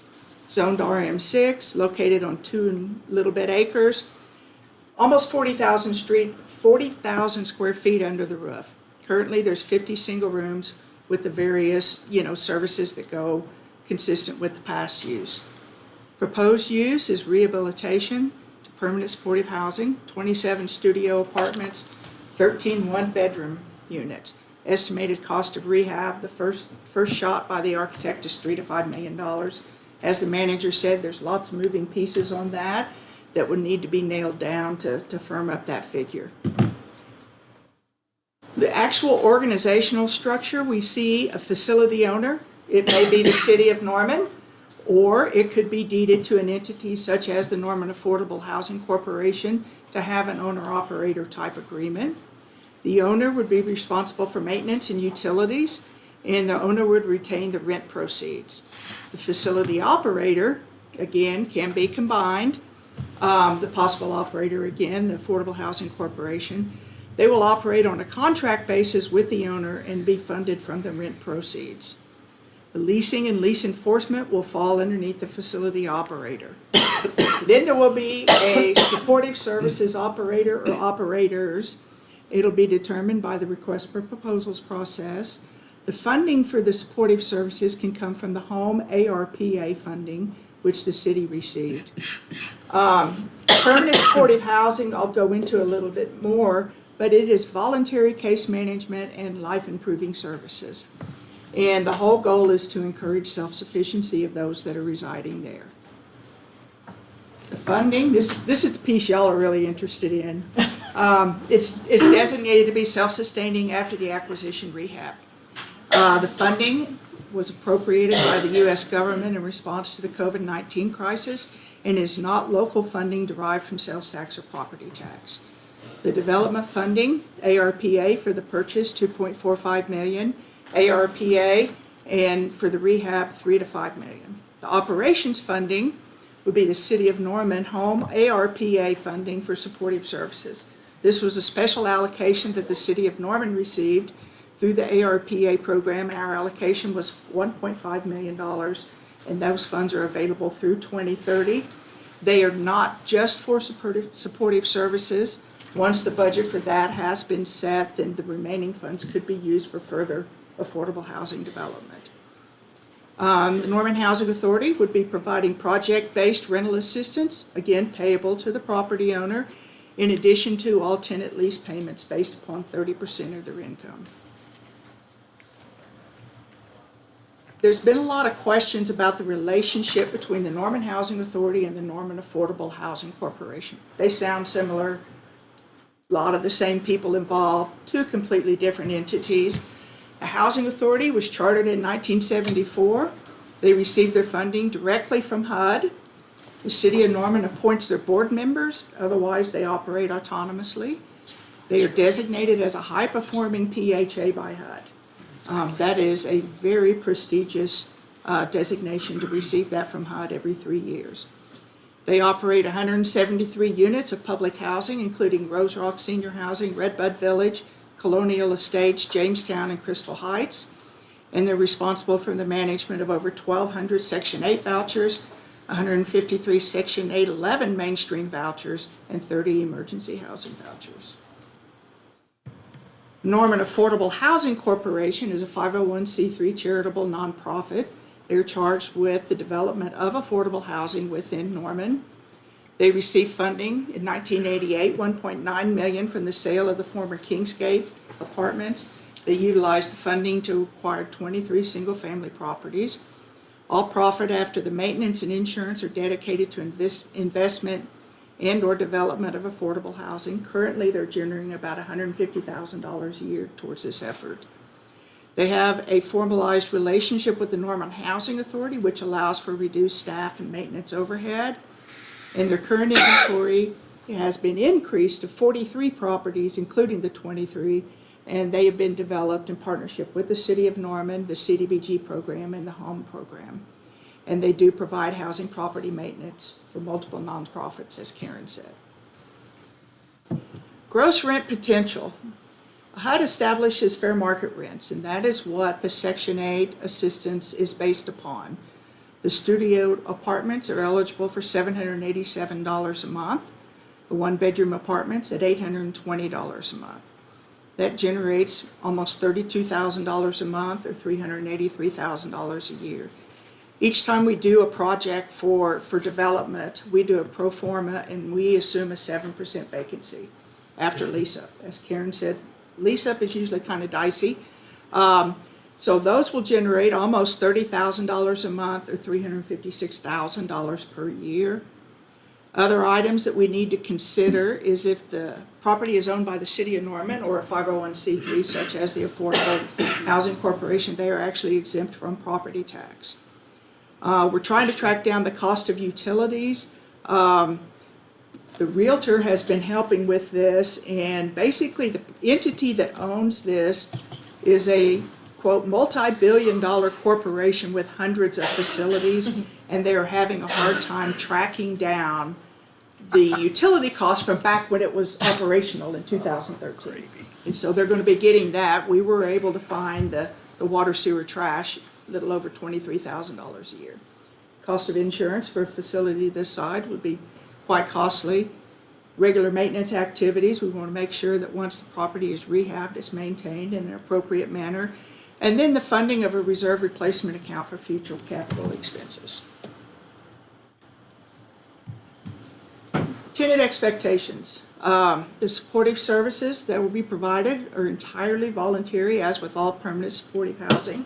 Zoned RM6, located on 2 and little bit acres, almost 40,000 square feet under the roof. Currently, there's 50 single rooms with the various, services that go consistent with the past use. Proposed use is rehabilitation to permanent supportive housing, 27 studio apartments, 13 one-bedroom units. Estimated cost of rehab, the first shot by the architect, is $3 to $5 million. As the manager said, there's lots of moving pieces on that would need to be nailed down to firm up that figure. The actual organizational structure, we see a facility owner. It may be the city of Norman, or it could be deeded to an entity such as the Norman Affordable Housing Corporation to have an owner-operator type agreement. The owner would be responsible for maintenance and utilities, and the owner would retain the rent proceeds. The facility operator, again, can be combined. The possible operator, again, the Affordable Housing Corporation. They will operate on a contract basis with the owner and be funded from the rent proceeds. The leasing and lease enforcement will fall underneath the facility operator. Then there will be a supportive services operator or operators. It'll be determined by the request for proposals process. The funding for the supportive services can come from the home ARPA funding, which the city received. Permanent supportive housing, I'll go into a little bit more, but it is voluntary case management and life improving services. And the whole goal is to encourage self-sufficiency of those that are residing there. The funding, this is the piece y'all are really interested in. It's designated to be self-sustaining after the acquisition rehab. The funding was appropriated by the U.S. government in response to the COVID-19 crisis and is not local funding derived from sales tax or property tax. The development funding, ARPA for the purchase, $2.45 million, ARPA, and for the rehab, $3 to $5 million. The operations funding would be the City of Norman home ARPA funding for supportive services. This was a special allocation that the City of Norman received through the ARPA program, and our allocation was $1.5 million, and those funds are available through 2030. They are not just for supportive services. Once the budget for that has been set, then the remaining funds could be used for further affordable housing development. The Norman Housing Authority would be providing project-based rental assistance, again payable to the property owner, in addition to all tenant lease payments based upon 30% of their income. There's been a lot of questions about the relationship between the Norman Housing Authority and the Norman Affordable Housing Corporation. They sound similar, a lot of the same people involved, two completely different entities. The Housing Authority was chartered in 1974. They received their funding directly from HUD. The City of Norman appoints their board members, otherwise they operate autonomously. They are designated as a high-performing PHA by HUD. That is a very prestigious designation to receive that from HUD every 3 years. They operate 173 units of public housing, including Rose Rock Senior Housing, Redbud Village, Colonial Estates, Jamestown, and Crystal Heights. And they're responsible for the management of over 1,200 Section 8 vouchers, 153 Section 811 mainstream vouchers, and 30 emergency housing vouchers. Norman Affordable Housing Corporation is a 501c3 charitable nonprofit. They're charged with the development of affordable housing within Norman. They received funding in 1988, $1.9 million from the sale of the former Kingsgate apartments, They utilize the funding to acquire 23 single-family properties. All profit after the maintenance and insurance are dedicated to investment and/or development of affordable housing. Currently, they're generating about $150,000 a year towards this effort. They have a formalized relationship with the Norman Housing Authority, which allows for reduced staff and maintenance overhead. And their current inventory has been increased to 43 properties, including the 23, and they have been developed in partnership with the City of Norman, the CDBG program, and the HOME program. And they do provide housing property maintenance for multiple nonprofits, as Karen said. Gross rent potential. HUD establishes fair market rents, and that is what the Section 8 assistance is based upon. The studio apartments are eligible for $787 a month. The one-bedroom apartments at $820 a month. That generates almost $32,000 a month or $383,000 a year. Each time we do a project for development, we do a pro forma and we assume a 7% vacancy after lease-up. As Karen said, lease-up is usually kind of dicey. So those will generate almost $30,000 a month or $356,000 per year. Other items that we need to consider is if the property is owned by the City of Norman or a 501c3 such as the Affordable Housing Corporation, they are actually exempt from property tax. We're trying to track down the cost of utilities. The realtor has been helping with this, and basically the entity that owns this is a, quote, multi-billion-dollar corporation with hundreds of facilities, and they are having a hard time tracking down the utility costs from back when it was operational in 2013. And so they're going to be getting that. We were able to find the water, sewer, trash, a little over $23,000 a year. Cost of insurance for a facility this size would be quite costly. Regular maintenance activities, we want to make sure that once the property is rehabbed, it's maintained in an appropriate manner. And then the funding of a reserve replacement account for future capital expenses. Tenant expectations. The supportive services that will be provided are entirely voluntary, as with all permanent supportive housing,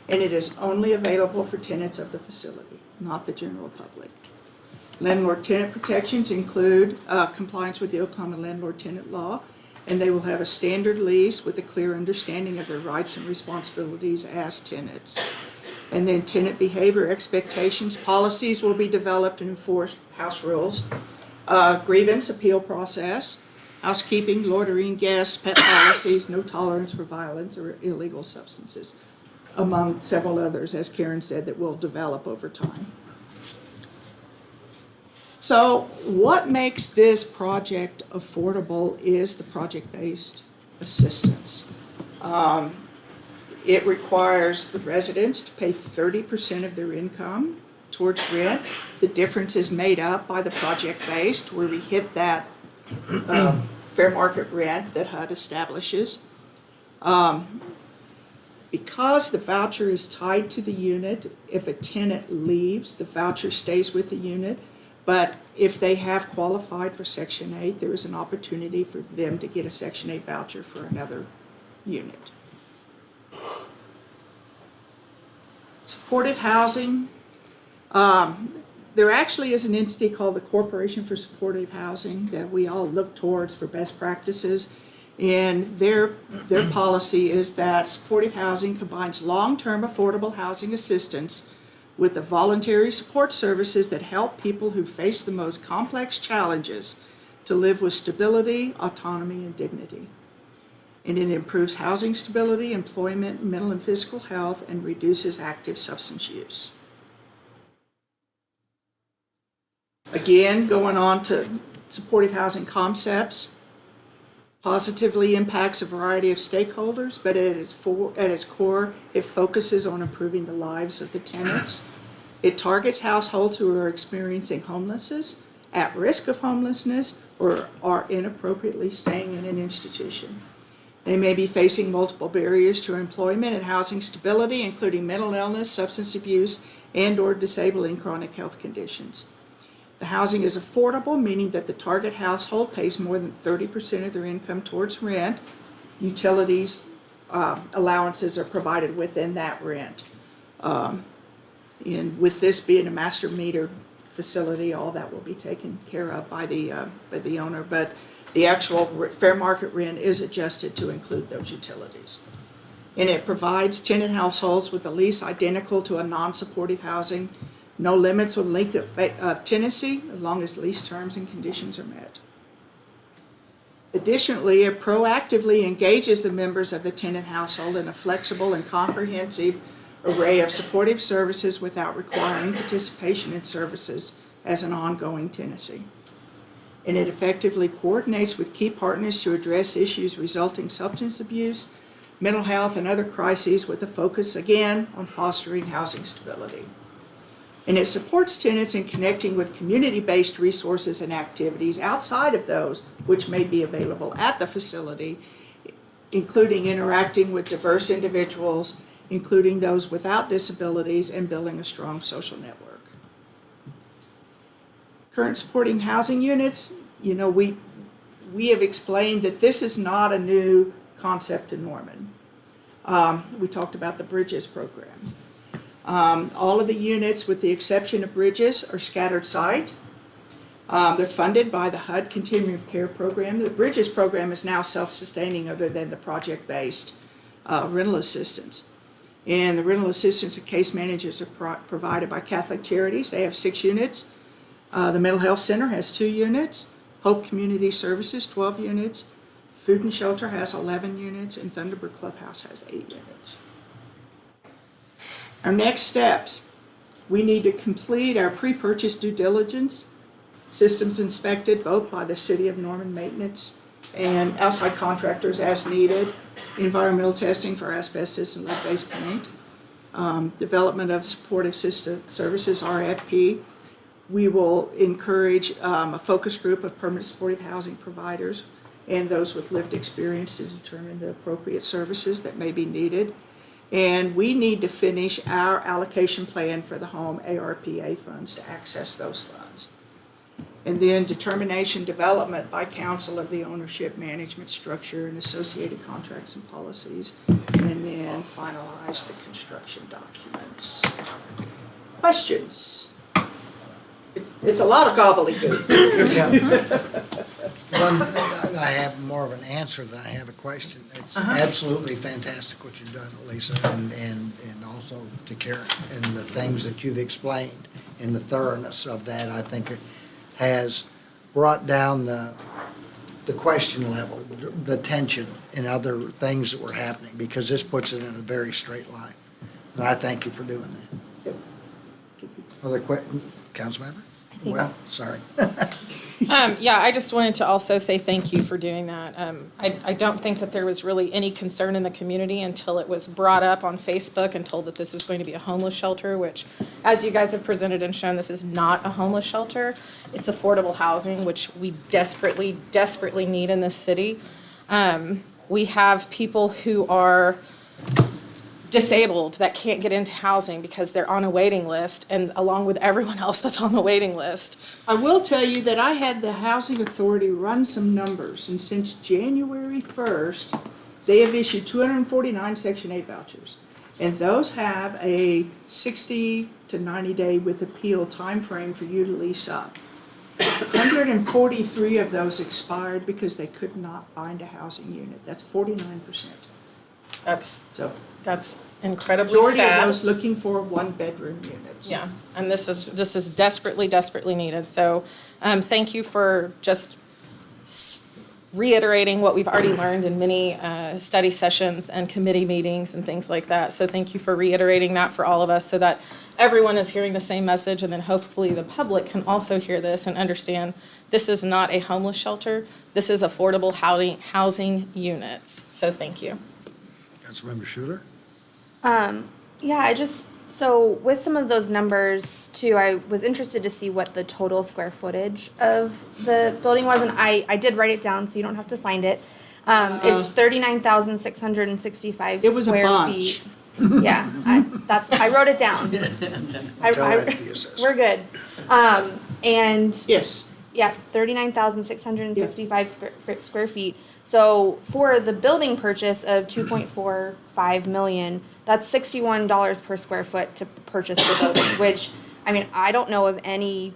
and it is only available for tenants of the facility, not the general public. Landlord-tenant protections include compliance with the Oklahoma landlord-tenant law, and they will have a standard lease with a clear understanding of their rights and responsibilities as tenants. And then tenant behavior expectations, policies will be developed and enforced, house rules, grievance appeal process, housekeeping, loitering guests, pet policies, no tolerance for violence or illegal substances, among several others, as Karen said, that will develop over time. So what makes this project affordable is the project-based assistance. It requires the residents to pay 30% of their income towards rent. The difference is made up by the project-based, where we hit that fair market rent that HUD establishes. Because the voucher is tied to the unit, if a tenant leaves, the voucher stays with the unit. But if they have qualified for Section 8, there is an opportunity for them to get a Section 8 voucher for another unit. Supportive housing. There actually is an entity called the Corporation for Supportive Housing that we all look towards for best practices. And their policy is that supportive housing combines long-term affordable housing assistance with the voluntary support services that help people who face the most complex challenges to live with stability, autonomy, and dignity. And it improves housing stability, employment, mental and physical health, and reduces active substance use. Again, going on to supportive housing concepts, positively impacts a variety of stakeholders, but at its core, it focuses on improving the lives of the tenants. It targets households who are experiencing homelessness, at risk of homelessness, or are inappropriately staying in an institution. They may be facing multiple barriers to employment and housing stability, including mental illness, substance abuse, and/or disabling chronic health conditions. The housing is affordable, meaning that the target household pays more than 30% of their income towards rent, utilities, allowances are provided within that rent. And with this being a master meter facility, all that will be taken care of by the owner. But the actual fair market rent is adjusted to include those utilities. And it provides tenant households with a lease identical to a non-supportive housing, no limits on length of tenancy, as long as lease terms and conditions are met. Additionally, it proactively engages the members of the tenant household in a flexible and comprehensive array of supportive services without requiring participation in services as an ongoing tenancy. And it effectively coordinates with key partners to address issues resulting substance abuse, mental health, and other crises with a focus, again, on fostering housing stability. And it supports tenants in connecting with community-based resources and activities outside of those which may be available at the facility, including interacting with diverse individuals, including those without disabilities, and building a strong social network. Current supporting housing units, we have explained that this is not a new concept in Norman. We talked about the Bridges program. All of the units, with the exception of Bridges, are scattered site. They're funded by the HUD Continuum of Care program. The Bridges program is now self-sustaining other than the project-based rental assistance. And the rental assistance and case managers are provided by Catholic Charities. They have 6 units. The Mental Health Center has 2 units. Hope Community Services, 12 units. Food and Shelter has 11 units, and Thunderbird Clubhouse has 8 units. Our next steps, we need to complete our pre-purchase due diligence, systems inspected both by the City of Norman Maintenance and outside contractors as needed, environmental testing for asbestos and lead-based paint, development of supportive system services, RFP. We will encourage a focus group of permanent supportive housing providers and those with lived experience to determine the appropriate services that may be needed. And we need to finish our allocation plan for the home ARPA funds to access those funds. And then determination development by council of the ownership management structure and associated contracts and policies, and then finalize the construction documents. Questions? It's a lot of gobbledygook. I have more of an answer than I have a question. It's absolutely fantastic what you've done, Lisa, and also to Karen, and the things that you've explained and the thoroughness of that, I think it has brought down the question level, the tension, and other things that were happening, because this puts it in a very straight line. And I thank you for doing that. Other questions, Councilmember? Well, sorry. Yeah, I just wanted to also say thank you for doing that. I don't think that there was really any concern in the community until it was brought up on Facebook and told that this was going to be a homeless shelter, which, as you guys have presented and shown, this is not a homeless shelter. It's affordable housing, which we desperately, desperately need in this city. We have people who are disabled that can't get into housing because they're on a waiting list, and along with everyone else that's on the waiting list. I will tell you that I had the Housing Authority run some numbers, and since January 1st, they have issued 249 Section 8 vouchers. And those have a 60 to 90 day with appeal timeframe for you to lease up. 143 of those expired because they could not find a housing unit. That's 49%. That's incredibly Majority sad. of those looking for 1-bedroom units. Yeah, and this is desperately, desperately needed. So thank you for just reiterating what we've already learned in many study sessions and committee meetings and things like that. So thank you for reiterating that for all of us so that everyone is hearing the same message, and then hopefully the public can also hear this and understand this is not a homeless shelter. This is affordable housing units. So thank you. Councilmember Schuler? So with some of those numbers too, I was interested to see what the total square footage of the building was, and I did write it down so you don't have to find it. It's 39,665 It was a square bunch. feet. Yeah, I wrote it down. Tell that to the assessor. We're good. And Yes. Yeah, 39,665 square feet. So for the building purchase of 2.45 million, that's $61 per square foot to purchase the building, which, I mean, I don't know of any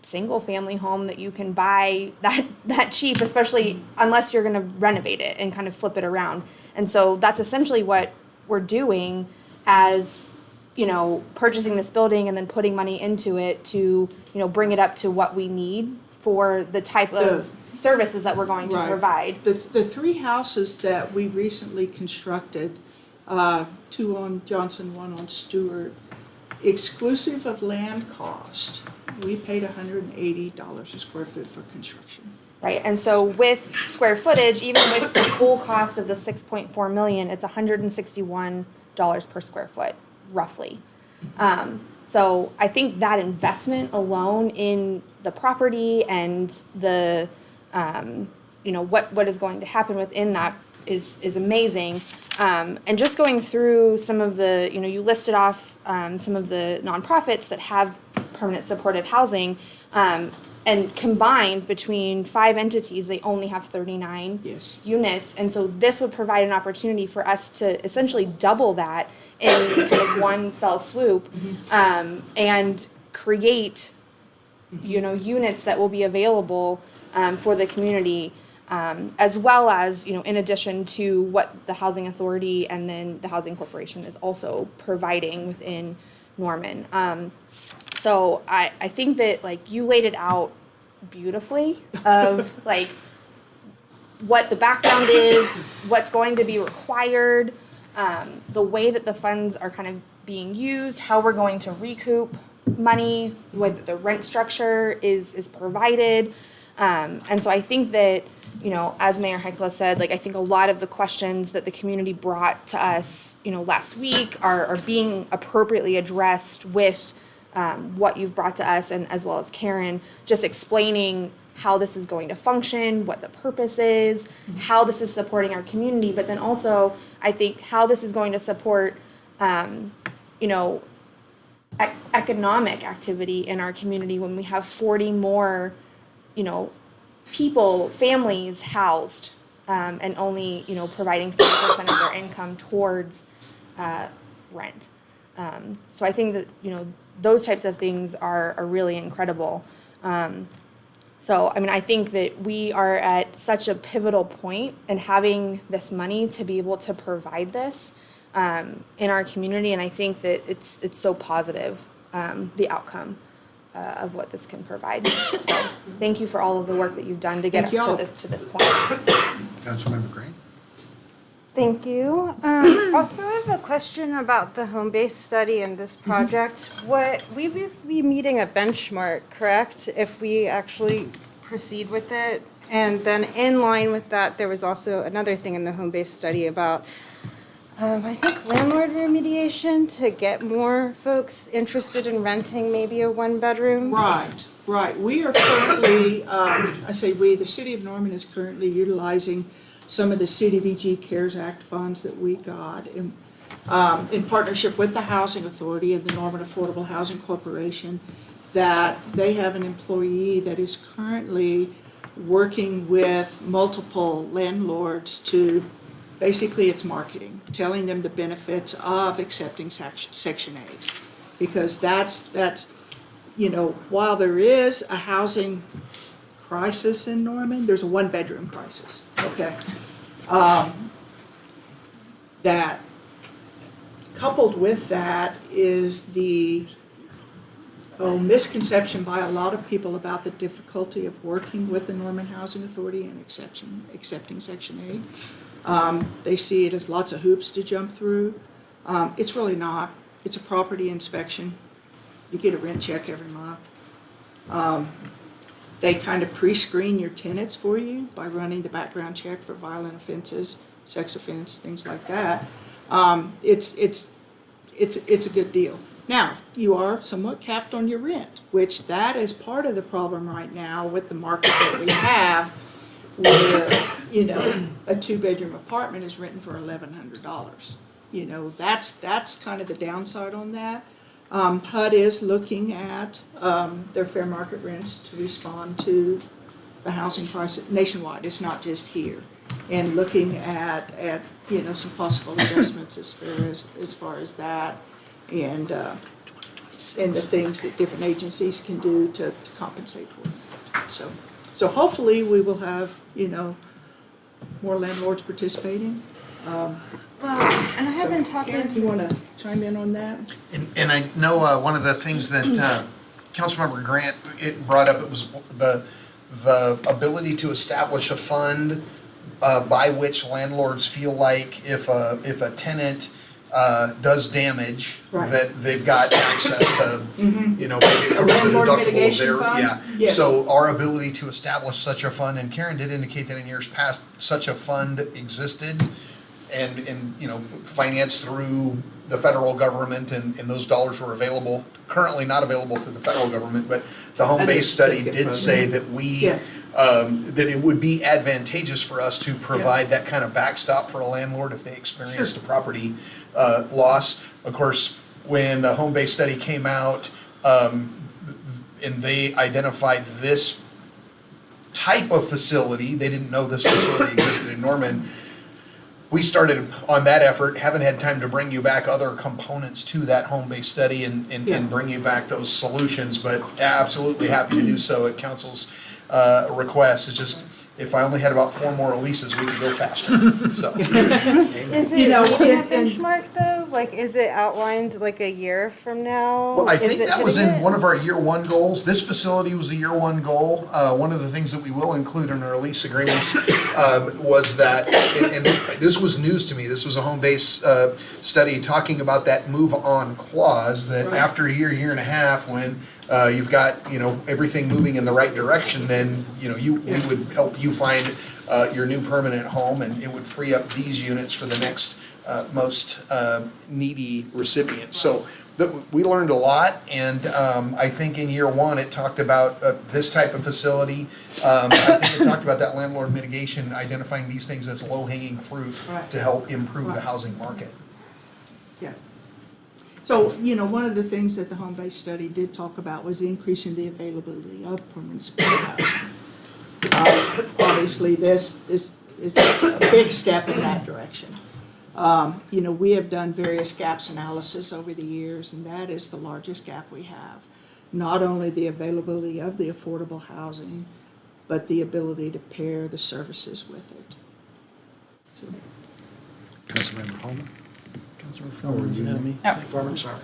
single family home that you can buy that cheap, especially unless you're gonna renovate it and kind of flip it around. And so that's essentially what we're doing as, you know, purchasing this building and then putting money into it to, you know, bring it up to what we need for the type of services that we're going to Right. provide. The three houses that we recently constructed, two on Johnson, one on Stewart, exclusive of land cost, we paid $180 a square foot for construction. Right, and so with square footage, even with the full cost of the 6.4 million, it's $161 per square foot, roughly. So I think that investment alone in the property and the, you know, what is going to happen within that is amazing. And just going through some of the, you know, you listed off some of the nonprofits that have permanent supportive housing, and combined between 5 entities, they only have 39 Yes. units. And so this would provide an opportunity for us to essentially double that in kind of one fell swoop, and create, you know, units that will be available for the community, as well as, you know, in addition to what the Housing Authority and then the Housing Corporation is also providing within Norman. So I think that, like, you laid it out beautifully of, like, what the background is, what's going to be required, the way that the funds are kind of being used, how we're going to recoup money, what the rent structure is provided. And so I think that, you know, as Mayor Heikla said, like, I think a lot of the questions that the community brought to us, you know, last week are being appropriately addressed with what you've brought to us, and as well as Karen, just explaining how this is going to function, what the purpose is, how this is supporting our community, but then also, I think, how this is going to support, you know, economic activity in our community when we have 40 more, you know, people, families housed, and only, you know, providing 30% of their income towards rent. So I think that, you know, those types of things are really incredible. So, I mean, I think that we are at such a pivotal point in having this money to be able to provide this in our community, and I think that it's so positive, the outcome of what this can provide. So, thank you for all of the work that you've done to get Thank us y'all. to this point. Councilmember Green? Thank you. Also, I have a question about the home-based study and this project. What, we would be meeting a benchmark, correct, if we actually proceed with it? And then in line with that, there was also another thing in the home-based study about, I think, landlord remediation to get more folks interested in renting maybe a one-bedroom. Right. We are currently, I say we, the city of Norman is currently utilizing some of the CDBG CARES Act funds that we got in partnership with the Housing Authority and the Norman Affordable Housing Corporation, that they have an employee that is currently working with multiple landlords to, basically it's marketing, telling them the benefits of accepting Section 8. Because that's, you know, while there is a housing crisis in Norman, there's a one-bedroom crisis, okay? That, coupled with that, is the misconception by a lot of people about the difficulty of working with the Norman Housing Authority and accepting Section 8. They see it as lots of hoops to jump through. It's really not. It's a property inspection. You get a rent check every month. They kind of pre-screen your tenants for you by running the background check for violent offenses, sex offense, things like that. It's a good deal. Now, you are somewhat capped on your rent, which that is part of the problem right now with the market that we have, where, you know, a 2-bedroom apartment is renting for $1,100. You know, that's kind of the downside on that. HUD is looking at their fair market rents to respond to the housing price nationwide. It's not just here. And looking at some possible adjustments as far as that, and the things that different agencies can do to compensate for it. So hopefully we will have more landlords participating. Well, and I have been talking Karen, do you want to chime in on that? And I know one of the things that Councilmember Grant brought up, it was the ability to establish a fund by which landlords feel like if a tenant does damage, Right. that they've got access to, maybe it covers the landlord deductible mitigation there. fund? Yeah. Yes. So our ability to establish such a fund, and Karen did indicate that in years past, such a fund existed and financed through the federal government, and those dollars were available, currently not available through the federal government, but the home-based study did say that Yeah. that it would be advantageous for us to provide that kind of backstop for a landlord if they experienced a property loss. Of course, when the home-based study came out, and they identified this type of facility, they didn't know this facility existed in Norman. We started on that effort, haven't had time to bring you back other components to that home-based study and bring you back those solutions, but absolutely happy to do so at council's request. It's just, if I only had about 4 more releases, we could go faster, so. Is it You know, meeting a and- benchmark though? Like, is it outlined like a year from now? Well, I Is think it that was hitting in it? one of our year 1 goals. This facility was a year 1 goal. One of the things that we will include in our lease agreements was that, and this was news to me, this was a home-based study talking about that move-on clause, that Right. after a year and a half, when you've got, everything moving in the right direction, then, we would help you find your new permanent home, and it would free up these units for the next most needy recipients. So we learned a lot, and I think in year 1, it talked about this type of facility. I think it talked about that landlord mitigation, identifying these things as low-hanging fruit Right. to help improve the Right. housing market. Yeah. So, one of the things that the home-based study did talk about was increasing the availability of permanent supportive housing. Obviously, this is a big step in that direction. We have done various gaps analysis over the years, and that is the largest gap we have. Not only the availability of the affordable housing, but the ability to pair the services with it. So, Councilmember Holman? Gorman, sorry.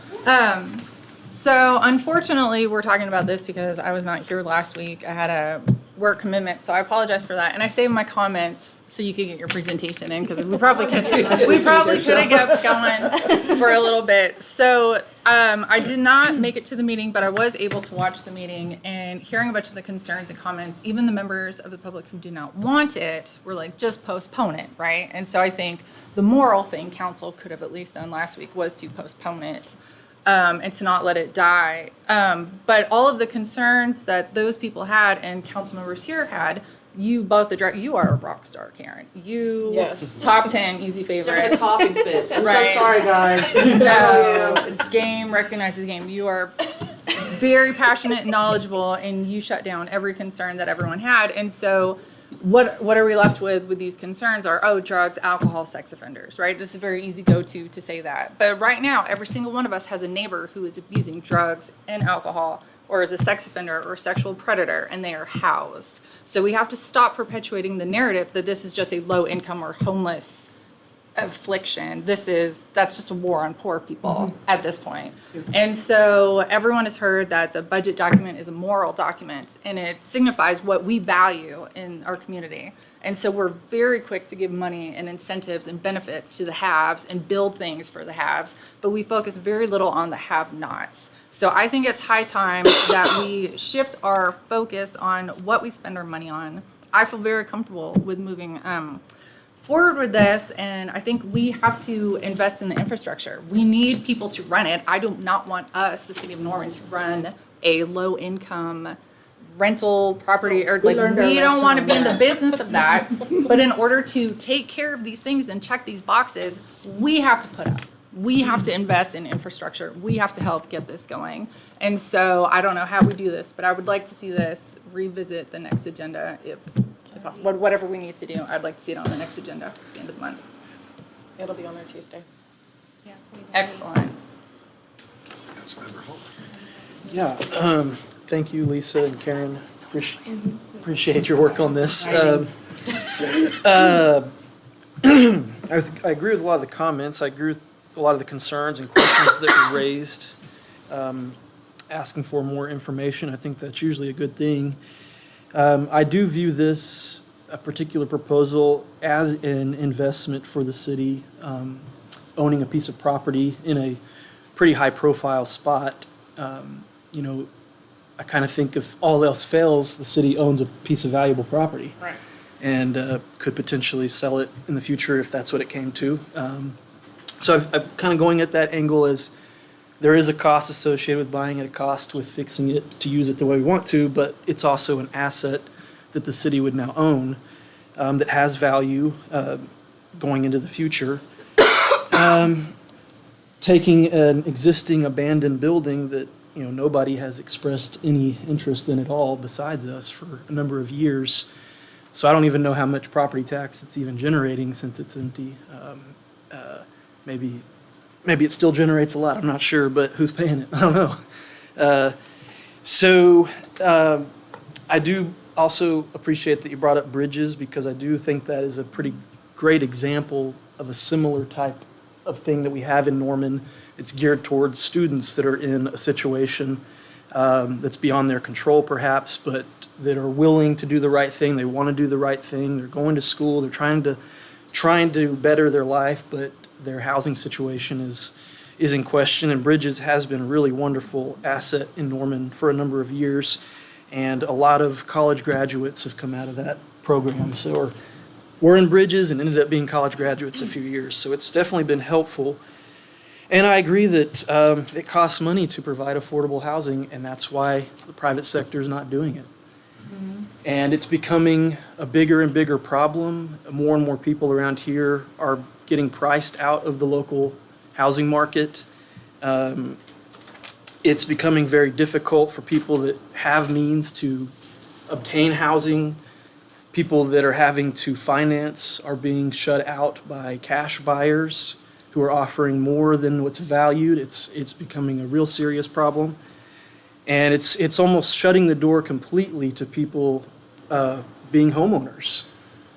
So unfortunately, we're talking about this because I was not here last week. I had a work commitment, so I apologize for that. And I saved my comments so you could get your presentation in, because we probably could have kept going for a little bit. So I did not make it to the meeting, but I was able to watch the meeting, and hearing a bunch of the concerns and comments. Even the members of the public who do not want it were like, just postpone it, right? And so I think the moral thing council could have at least done last week was to postpone it. And to not let it die. But all of the concerns that those people had and council members here had, you both address. You are a rock star, Karen. You Yes. top 10 easy Some of the favorite. coughing fits. I'm Right. so sorry, guys. No, it's game, recognizes game. You are very passionate and knowledgeable, and you shut down every concern that everyone had. And so what are we left with these concerns are, drugs, alcohol, sex offenders, right? This is a very easy go-to to say that. But right now, every single one of us has a neighbor who is abusing drugs and alcohol, or is a sex offender or sexual predator, and they are housed. So we have to stop perpetuating the narrative that this is just a low-income or homeless affliction. That's just a war on poor people at this point. And so everyone has heard that the budget document is a moral document, and it signifies what we value in our community. And so we're very quick to give money and incentives and benefits to the haves and build things for the haves, but we focus very little on the have-nots. So I think it's high time that we shift our focus on what we spend our money on. I feel very comfortable with moving forward with this, and I think we have to invest in the infrastructure. We need people to run it. I do not want us, the city of Norman, to run a low-income rental property, or We like, learned our we don't lesson want to on be in the that. business of that. But in order to take care of these things and check these boxes, we have to put up. we have to invest in infrastructure. We have to help get this going. And so I don't know how we do this, but I would like to see this revisit the next agenda if possible. Whatever we need to do, I'd like to see it on the next agenda at the end of the month. It'll be on there Tuesday. Excellent. Councilmember Holt. Yeah, thank you, Lisa and Karen. Appreciate your work on this. I agree with a lot of the comments. I agree with a lot of the concerns and questions that were raised. Asking for more information, I think that's usually a good thing. I do view this, a particular proposal, as an investment for the city. Owning a piece of property in a pretty high-profile spot, you know, I kind of think if all else fails, the city owns a piece of valuable property. Right. And could potentially sell it in the future if that's what it came to. So I'm kind of going at that angle as there is a cost associated with buying at a cost with fixing it to use it the way we want to, but it's also an asset that the city would now own that has value going into the future. Taking an existing abandoned building that nobody has expressed any interest in at all besides us for a number of years. So I don't even know how much property tax it's even generating since it's empty. Maybe it still generates a lot. I'm not sure, but who's paying it? I don't know. I do also appreciate that you brought up bridges because I do think that is a pretty great example of a similar type of thing that we have in Norman. It's geared towards students that are in a situation that's beyond their control perhaps, but that are willing to do the right thing. They want to do the right thing. They're going to school. They're trying to better their life, but their housing situation is in question. And Bridges has been a really wonderful asset in Norman for a number of years. And a lot of college graduates have come out of that program. So were in Bridges and ended up being college graduates a few years. So it's definitely been helpful. And I agree that it costs money to provide affordable housing, and that's why the private sector is not doing it. And it's becoming a bigger and bigger problem. More and more people around here are getting priced out of the local housing market. It's becoming very difficult for people that have means to obtain housing. People that are having to finance are being shut out by cash buyers who are offering more than what's valued. It's becoming a real serious problem. And it's almost shutting the door completely to people being homeowners.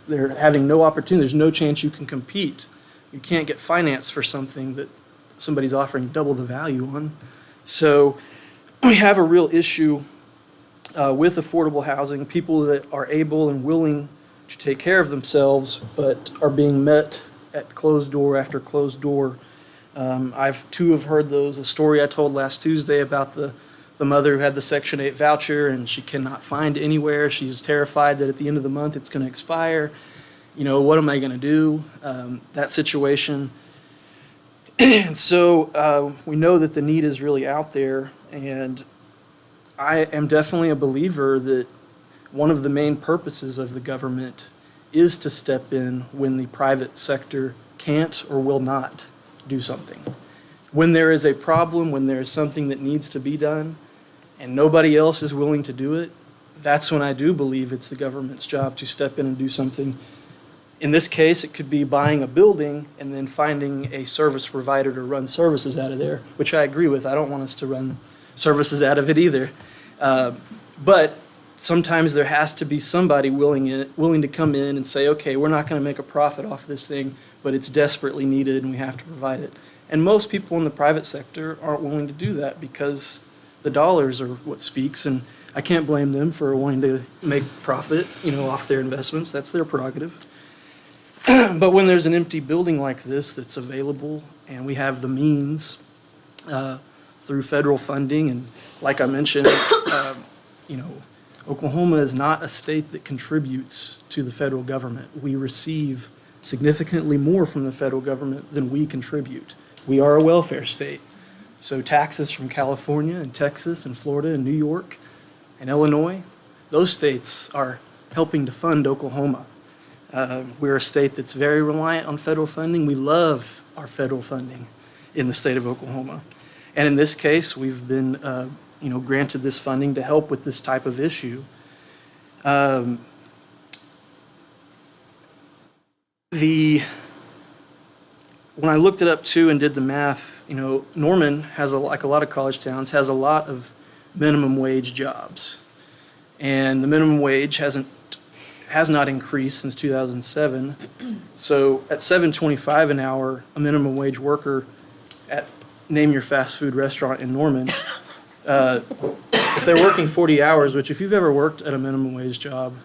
They're having no opportunity. There's no chance you can compete. You can't get finance for something that somebody's offering double the value on. So we have a real issue with affordable housing, people that are able and willing to take care of themselves, but are being met at closed door after closed door. I've too have heard those. The story I told last Tuesday about the mother who had the Section 8 voucher and she cannot find anywhere. She's terrified that at the end of the month it's going to expire. What am I going to do? That situation. And so we know that the need is really out there, and I am definitely a believer that one of the main purposes of the government is to step in when the private sector can't or will not do something. When there is a problem, when there is something that needs to be done, and nobody else is willing to do it, that's when I do believe it's the government's job to step in and do something. In this case, it could be buying a building and then finding a service provider to run services out of there, which I agree with. I don't want us to run services out of it either. But sometimes there has to be somebody willing to come in and say, okay, we're not going to make a profit off this thing, but it's desperately needed and we have to provide it. And most people in the private sector aren't willing to do that because the dollars are what speaks, and I can't blame them for wanting to make profit, off their investments. That's their prerogative. But when there's an empty building like this that's available and we have the means through federal funding, and like I mentioned, Oklahoma is not a state that contributes to the federal government. We receive significantly more from the federal government than we contribute. We are a welfare state. So taxes from California and Texas and Florida and New York and Illinois, those states are helping to fund Oklahoma. We're a state that's very reliant on federal funding. We love our federal funding. in the state of Oklahoma. And in this case, we've been, granted this funding to help with this type of issue. When I looked it up too and did the math, Norman has, like a lot of college towns, has a lot of minimum wage jobs. And the minimum wage has not increased since 2007. So at $7.25 an hour, a minimum wage worker at name your fast food restaurant in Norman, if they're working 40 hours, which if you've ever worked at a minimum wage job,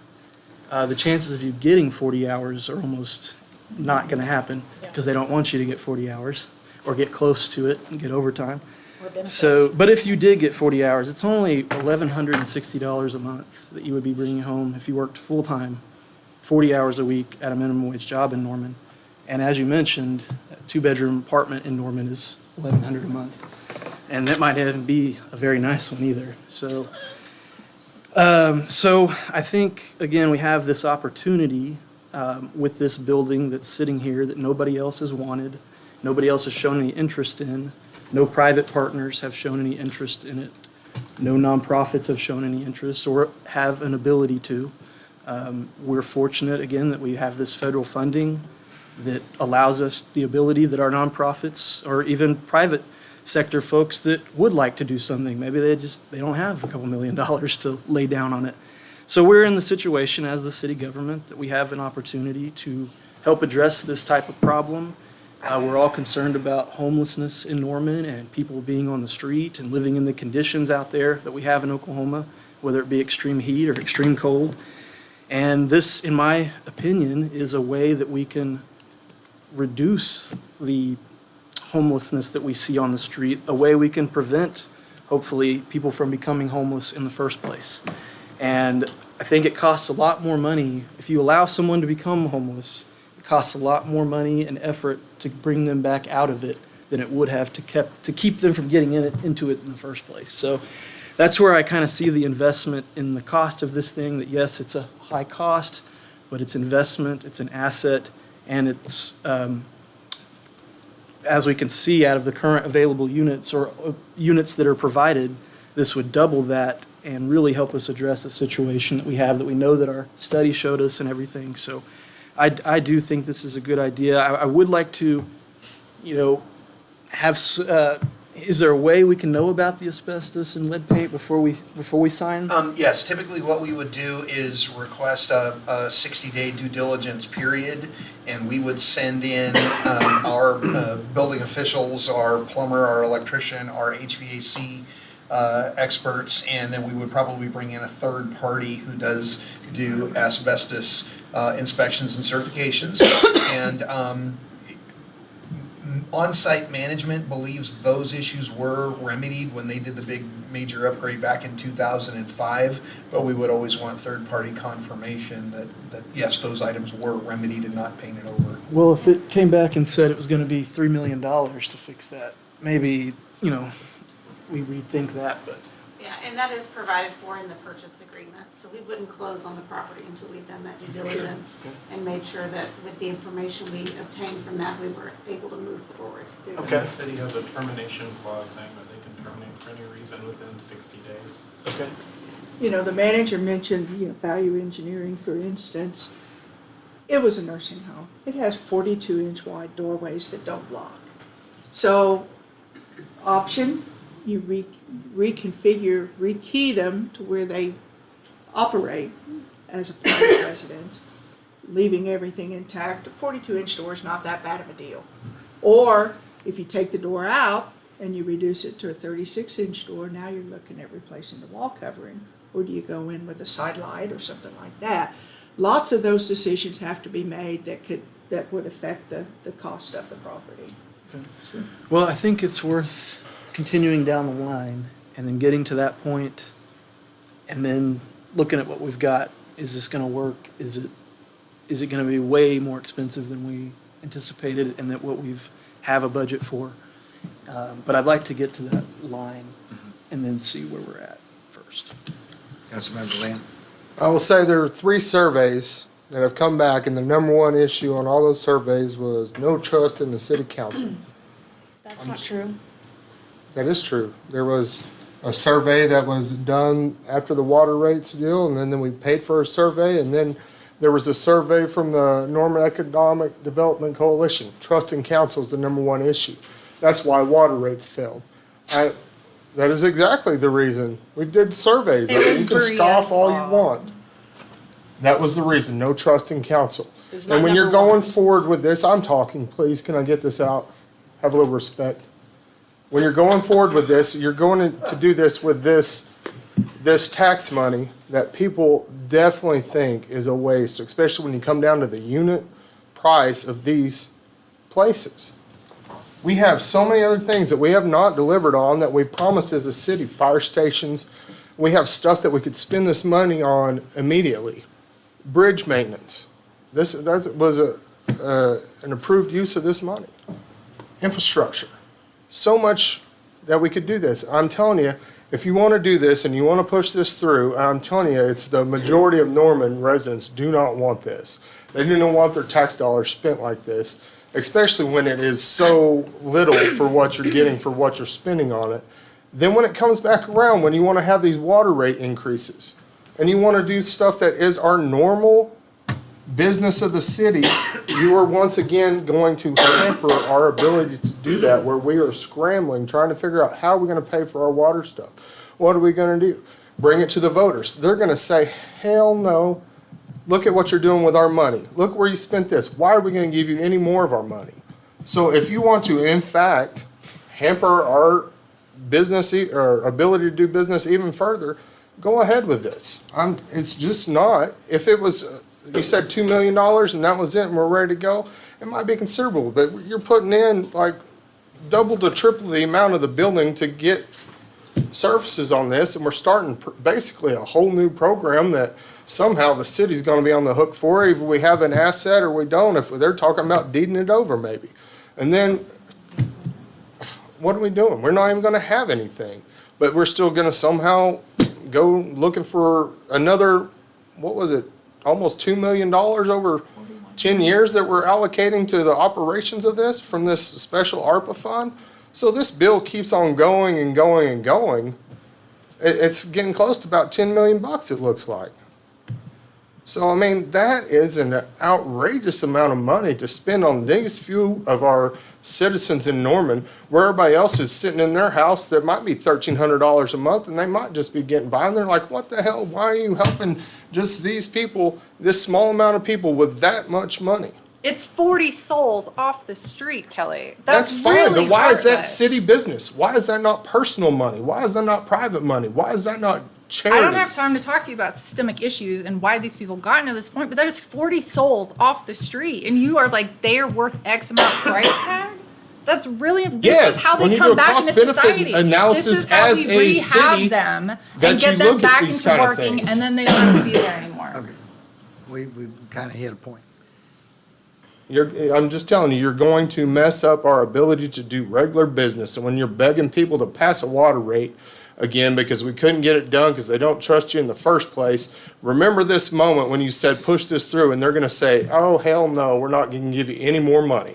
the chances of you getting 40 hours are almost not going to happen because they don't want you to get 40 hours or get close to it and get overtime. So, but if you did get 40 hours, it's only $1,160 a month that you would be bringing home if you worked full-time, 40 hours a week at a minimum wage job in Norman. And as you mentioned, a two-bedroom apartment in Norman is $1,100 a month. And that might not even be a very nice one either. So I think, again, we have this opportunity with this building that's sitting here that nobody else has wanted, nobody else has shown any interest in, no private partners have shown any interest in it, no nonprofits have shown any interest or have an ability to. We're fortunate, again, that we have this federal funding that allows us the ability that our nonprofits or even private sector folks that would like to do something, maybe they don't have a couple $1 million to lay down on it. So we're in the situation as the city government that we have an opportunity to help address this type of problem. We're all concerned about homelessness in Norman and people being on the street and living in the conditions out there that we have in Oklahoma, whether it be extreme heat or extreme cold. And this, in my opinion, is a way that we can reduce the homelessness that we see on the street, a way we can prevent, hopefully, people from becoming homeless in the first place. And I think it costs a lot more money. If you allow someone to become homeless, it costs a lot more money and effort to bring them back out of it than it would have to keep them from getting into it in the first place. So that's where I kind of see the investment in the cost of this thing, that yes, it's a high cost, but it's investment, it's an asset, and it's, as we can see out of the current available units or units that are provided, this would double that and really help us address the situation that we have, that we know that our study showed us and everything. So I do think this is a good idea. I would like to, have, is there a way we can know about the asbestos and lead paint before we sign? Yes, typically what we would do is request a 60-day due diligence period, and we would send in our building officials, our plumber, our electrician, our HVAC experts, and then we would probably bring in a third party who does do asbestos inspections and certifications. And on-site management believes those issues were remedied when they did the big major upgrade back in 2005, but we would always want third-party confirmation that yes, those items were remedied and not painted over. Well, if it came back and said it was going to be $3 million to fix that, maybe, we rethink that, but. Yeah, and that is provided for in the purchase agreement, so we wouldn't close on the property until we've done that due diligence and made sure that with the information we obtained from that, we were able to move forward. Okay. And the city has a termination clause saying that they can terminate for any reason within 60 days. Okay. The manager mentioned, value engineering, for instance. It was a nursing home. It has 42-inch wide doorways that don't lock. So, option, you reconfigure, rekey them to where they operate as a private residence, leaving everything intact. A 42-inch door is not that bad of a deal. Or if you take the door out and you reduce it to a 36-inch door, now you're looking at replacing the wall covering. Or do you go in with a side light or something like that? Lots of those decisions have to be made that would affect the cost of the property. Okay. Well, I think it's worth continuing down the line and then getting to that point and then looking at what we've got. Is this going to work? Is it going to be way more expensive than we anticipated and that what we've have a budget for? But I'd like to get to that line and then see where we're at first. Councilmember Lynn? I will say there are 3 surveys that have come back, and the number one issue on all those surveys was no trust in the city council. That's not true. That is true. There was a survey that was done after the water rates deal, and then we paid for a survey, and then there was a survey from the Norman Economic Development Coalition. Trust in council is the #1 issue. That's why water rates failed. That is exactly the reason. We did surveys. It was You can Berea's scoff all you fault. want. That was the reason, no trust in council. It's not And when you're number one. going forward with this, I'm talking, please, can I get this out? Have a little respect. When you're going forward with this, you're going to do this with this tax money that people definitely think is a waste, especially when you come down to the unit price of these places. We have so many other things that we have not delivered on that we promised as a city, fire stations. We have stuff that we could spend this money on immediately. Bridge maintenance. That was an approved use of this money. Infrastructure. So much that we could do this. I'm telling you, if you want to do this and you want to push this through, I'm telling you, it's the majority of Norman residents do not want this. They do not want their tax dollars spent like this, especially when it is so little for what you're getting for what you're spending on it. Then when it comes back around, when you want to have these water rate increases, and you want to do stuff that is our normal business of the city, you are once again going to hamper our ability to do that, where we are scrambling, trying to figure out how we're going to pay for our water stuff. What are we going to do? Bring it to the voters. They're going to say, hell no. Look at what you're doing with our money. Look where you spent this. Why are we going to give you any more of our money? So if you want to, in fact, hamper our business or ability to do business even further, go ahead with this. It's just not. If it was, you said $2 million and that was it and we're ready to go, it might be considerable, but you're putting in like double to triple the amount of the building to get services on this, and we're starting basically a whole new program that somehow the city's going to be on the hook for, either we have an asset or we don't, if they're talking about deeding it over maybe. And then what are we doing? We're not even going to have anything, but we're still going to somehow go looking for another, what was it, almost $2 million over 10 years that we're allocating to the operations of this from this special ARPA fund. So this bill keeps on going and going and going. It's getting close to about 10 million bucks, it looks like. So, I mean, that is an outrageous amount of money to spend on these few of our citizens in Norman, where everybody else is sitting in their house that might be $1,300 a month, and they might just be getting by, and they're like, what the hell? Why are you helping just these people, this small amount of people with that much money? It's 40 souls off the street, Kelly. That's fine, really but why is that heartless. city business? Why is that not personal money? Why is that not private money? Why is that not charities? I don't have time to talk to you about systemic issues and why these people gotten to this point, but that is 40 souls off the street, and you are like, they are worth X amount price tag? That's really, this Yes, is how when they you do come a back into cost-benefit society. analysis This is how as we a rehab city them that and you get them look at back these into kind of working, things. and then they don't have to be there anymore. Okay. We kind of hit a point. I'm just telling you, you're going to mess up our ability to do regular business. And when you're begging people to pass a water rate, again, because we couldn't get it done because they don't trust you in the first place, remember this moment when you said push this through, and they're going to say, oh, hell no, we're not going to give you any more money.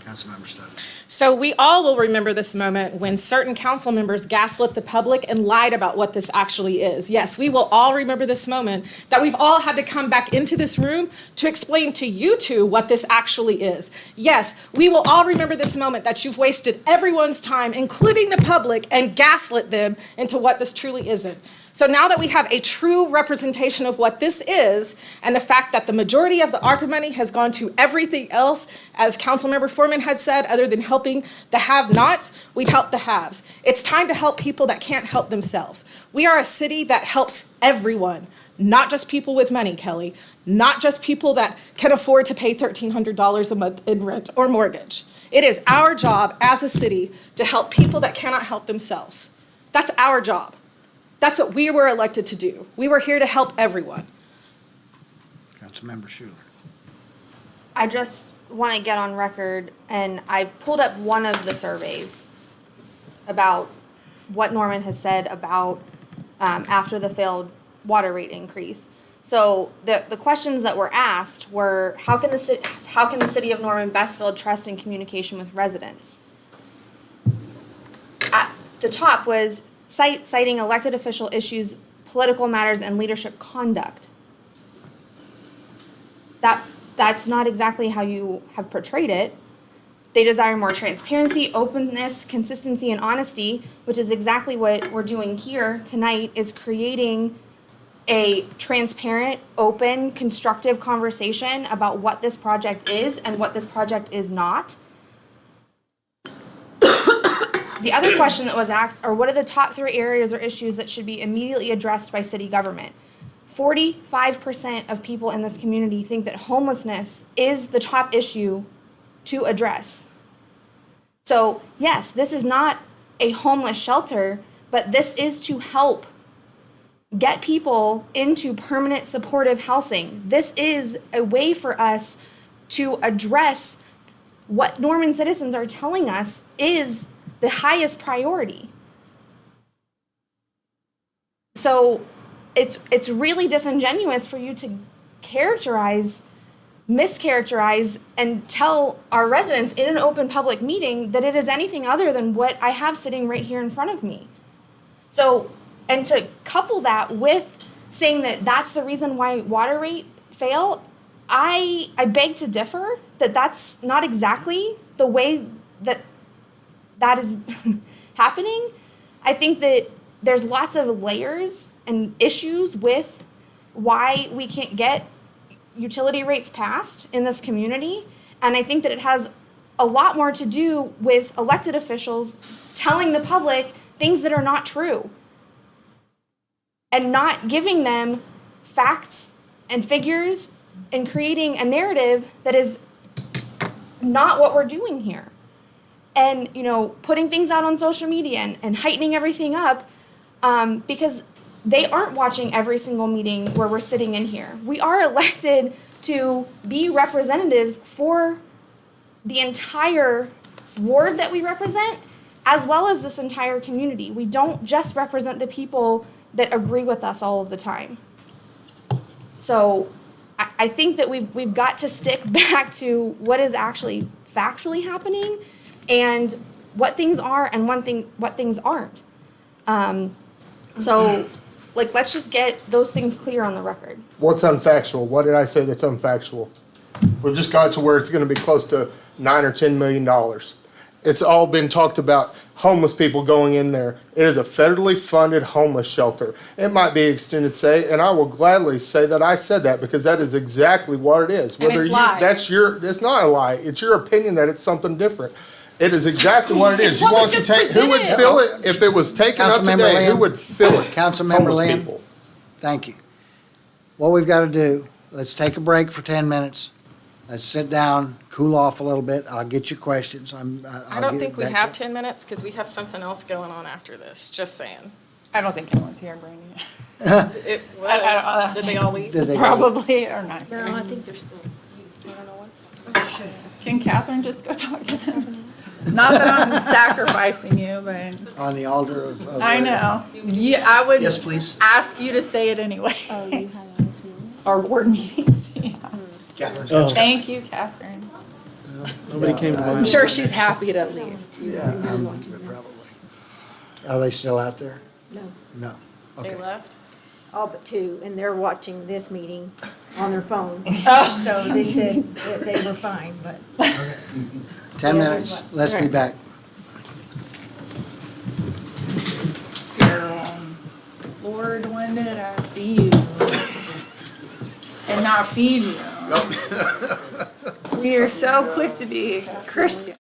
Councilmember Stubbs. So we all will remember this moment when certain council members gaslit the public and lied about what this actually is. Yes, we will all remember this moment that we've all had to come back into this room to explain to you two what this actually is. Yes, we will all remember this moment that you've wasted everyone's time, including the public, and gaslit them into what this truly isn't. So now that we have a true representation of what this is, and the fact that the majority of the ARPA money has gone to everything else, as Councilmember Foreman had said, other than helping the have-nots, we've helped the haves. It's time to help people that can't help themselves. We are a city that helps everyone, not just people with money, Kelly, not just people that can afford to pay $1,300 a month in rent or mortgage. It is our job as a city to help people that cannot help themselves. That's our job. That's what we were elected to do. We were here to help everyone. Councilmember Schuler. I just want to get on record, and I pulled up one of the surveys about what Norman has said about after the failed water rate increase. So the questions that were asked were, how can the city of Norman best build trust and communication with residents? At the top was citing elected official issues, political matters, and leadership conduct. That's not exactly how you have portrayed it. They desire more transparency, openness, consistency, and honesty, which is exactly what we're doing here tonight, is creating a transparent, open, constructive conversation about what this project is and what this project is not. The other question that was asked are, what are the top 3 areas or issues that should be immediately addressed by city government? 45% of people in this community think that homelessness is the top issue to address. So yes, this is not a homeless shelter, but this is to help get people into permanent supportive housing. This is a way for us to address what Norman citizens are telling us is the highest priority. So it's really disingenuous for you to mischaracterize, and tell our residents in an open public meeting that it is anything other than what I have sitting right here in front of me. So, and to couple that with saying that that's the reason why water rate failed, I beg to differ that that's not exactly the way that is happening. I think that there's lots of layers and issues with why we can't get utility rates passed in this community. And I think that it has a lot more to do with elected officials telling the public things that are not true and not giving them facts and figures and creating a narrative that is not what we're doing here. And, putting things out on social media and heightening everything up because they aren't watching every single meeting where we're sitting in here. We are elected to be representatives for the entire ward that we represent, as well as this entire community. We don't just represent the people that agree with us all of the time. So I think that we've got to stick back to what is actually factually happening and what things are and what things aren't. Let's just get those things clear on the record. What's unfactual? What did I say that's unfactual? We've just got to where it's going to be close to $9 or $10 million. It's all been talked about, homeless people going in there. It is a federally funded homeless shelter. It might be extended stay, and I will gladly say that I said that because that is exactly what it is. And it's lies. It's not a lie. It's your opinion that it's something different. It is exactly what it is. It's what was just who would presented. fill it if it was taken up Councilmember today? Who Lamb. would fill it? Councilmember Homeless Lamb. people. Thank you. What we've got to do, let's take a break for 10 minutes. Let's sit down, cool off a little bit. I'll get your questions. I don't think we have 10 minutes because we have something else going on after this, just saying. I don't think anyone's here, Brandy. It was, did they all leave? Did they go? Probably, or not. No, I think they're still. I don't know what's Can Catherine just go talk to them? Not that I'm sacrificing you, but On the altar of. I know. Yeah, I would Yes, please. ask you to say it anyway. Oh, you have that too? Our board meetings. Yeah. Catherine's Oh. got you. Thank you, Catherine. Nobody came to I'm mind. sure she's happy to leave. Yeah, probably. Are they still out there? No. No. They Okay. left? All but 2, and they're watching this meeting on their phones. Oh. So they said that they were fine, but 10 Yeah, minutes. there's one. Let's be back. Dear Lord, when did I see you? And not feed you? We are so quick to be Christian.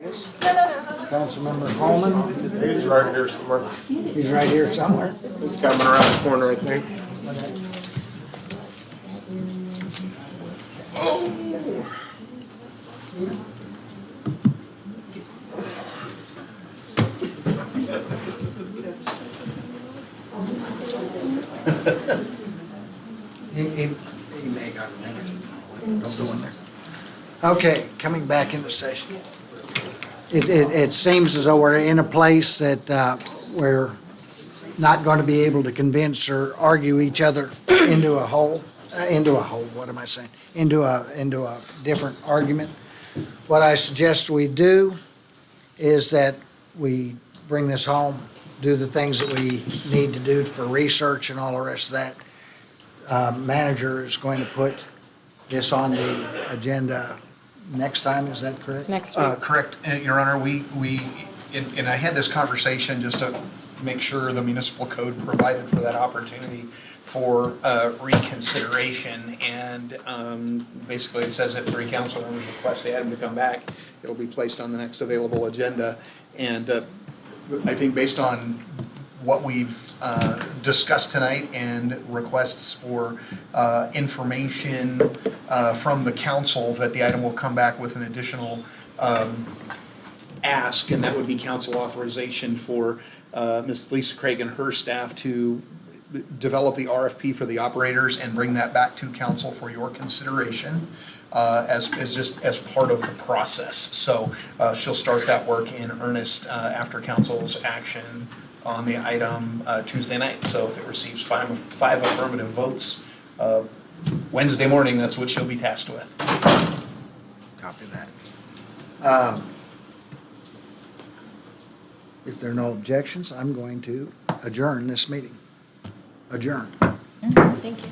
Councilmember Coleman, He's right here somewhere. he's right here somewhere. He's coming around the corner, I think. He may got a minute. Don't go in there. Okay, coming back into session. It seems as though we're in a place that we're not going to be able to convince or argue each other into a whole, what am I saying? Into a different argument. What I suggest we do is that we bring this home, do the things that we need to do for research and all the rest of that. Manager is going to put this on the agenda next time, is that correct? Next week. Correct, Your Honor, and I had this conversation just to make sure the municipal code provided for that opportunity for reconsideration. And basically, it says if 3 council members request the item to come back, it'll be placed on the next available agenda. And I think based on what we've discussed tonight and requests for information from the council, that the item will come back with an additional ask, and that would be council authorization for Ms. Lisa Craig and her staff to develop the RFP for the operators and bring that back to council for your consideration as part of the process. So she'll start that work in earnest after council's action on the item Tuesday night. So if it receives five affirmative votes Wednesday morning, that's what she'll be tasked with. Copy that. If there are no objections, I'm going to adjourn this meeting. Adjourn. Thank you.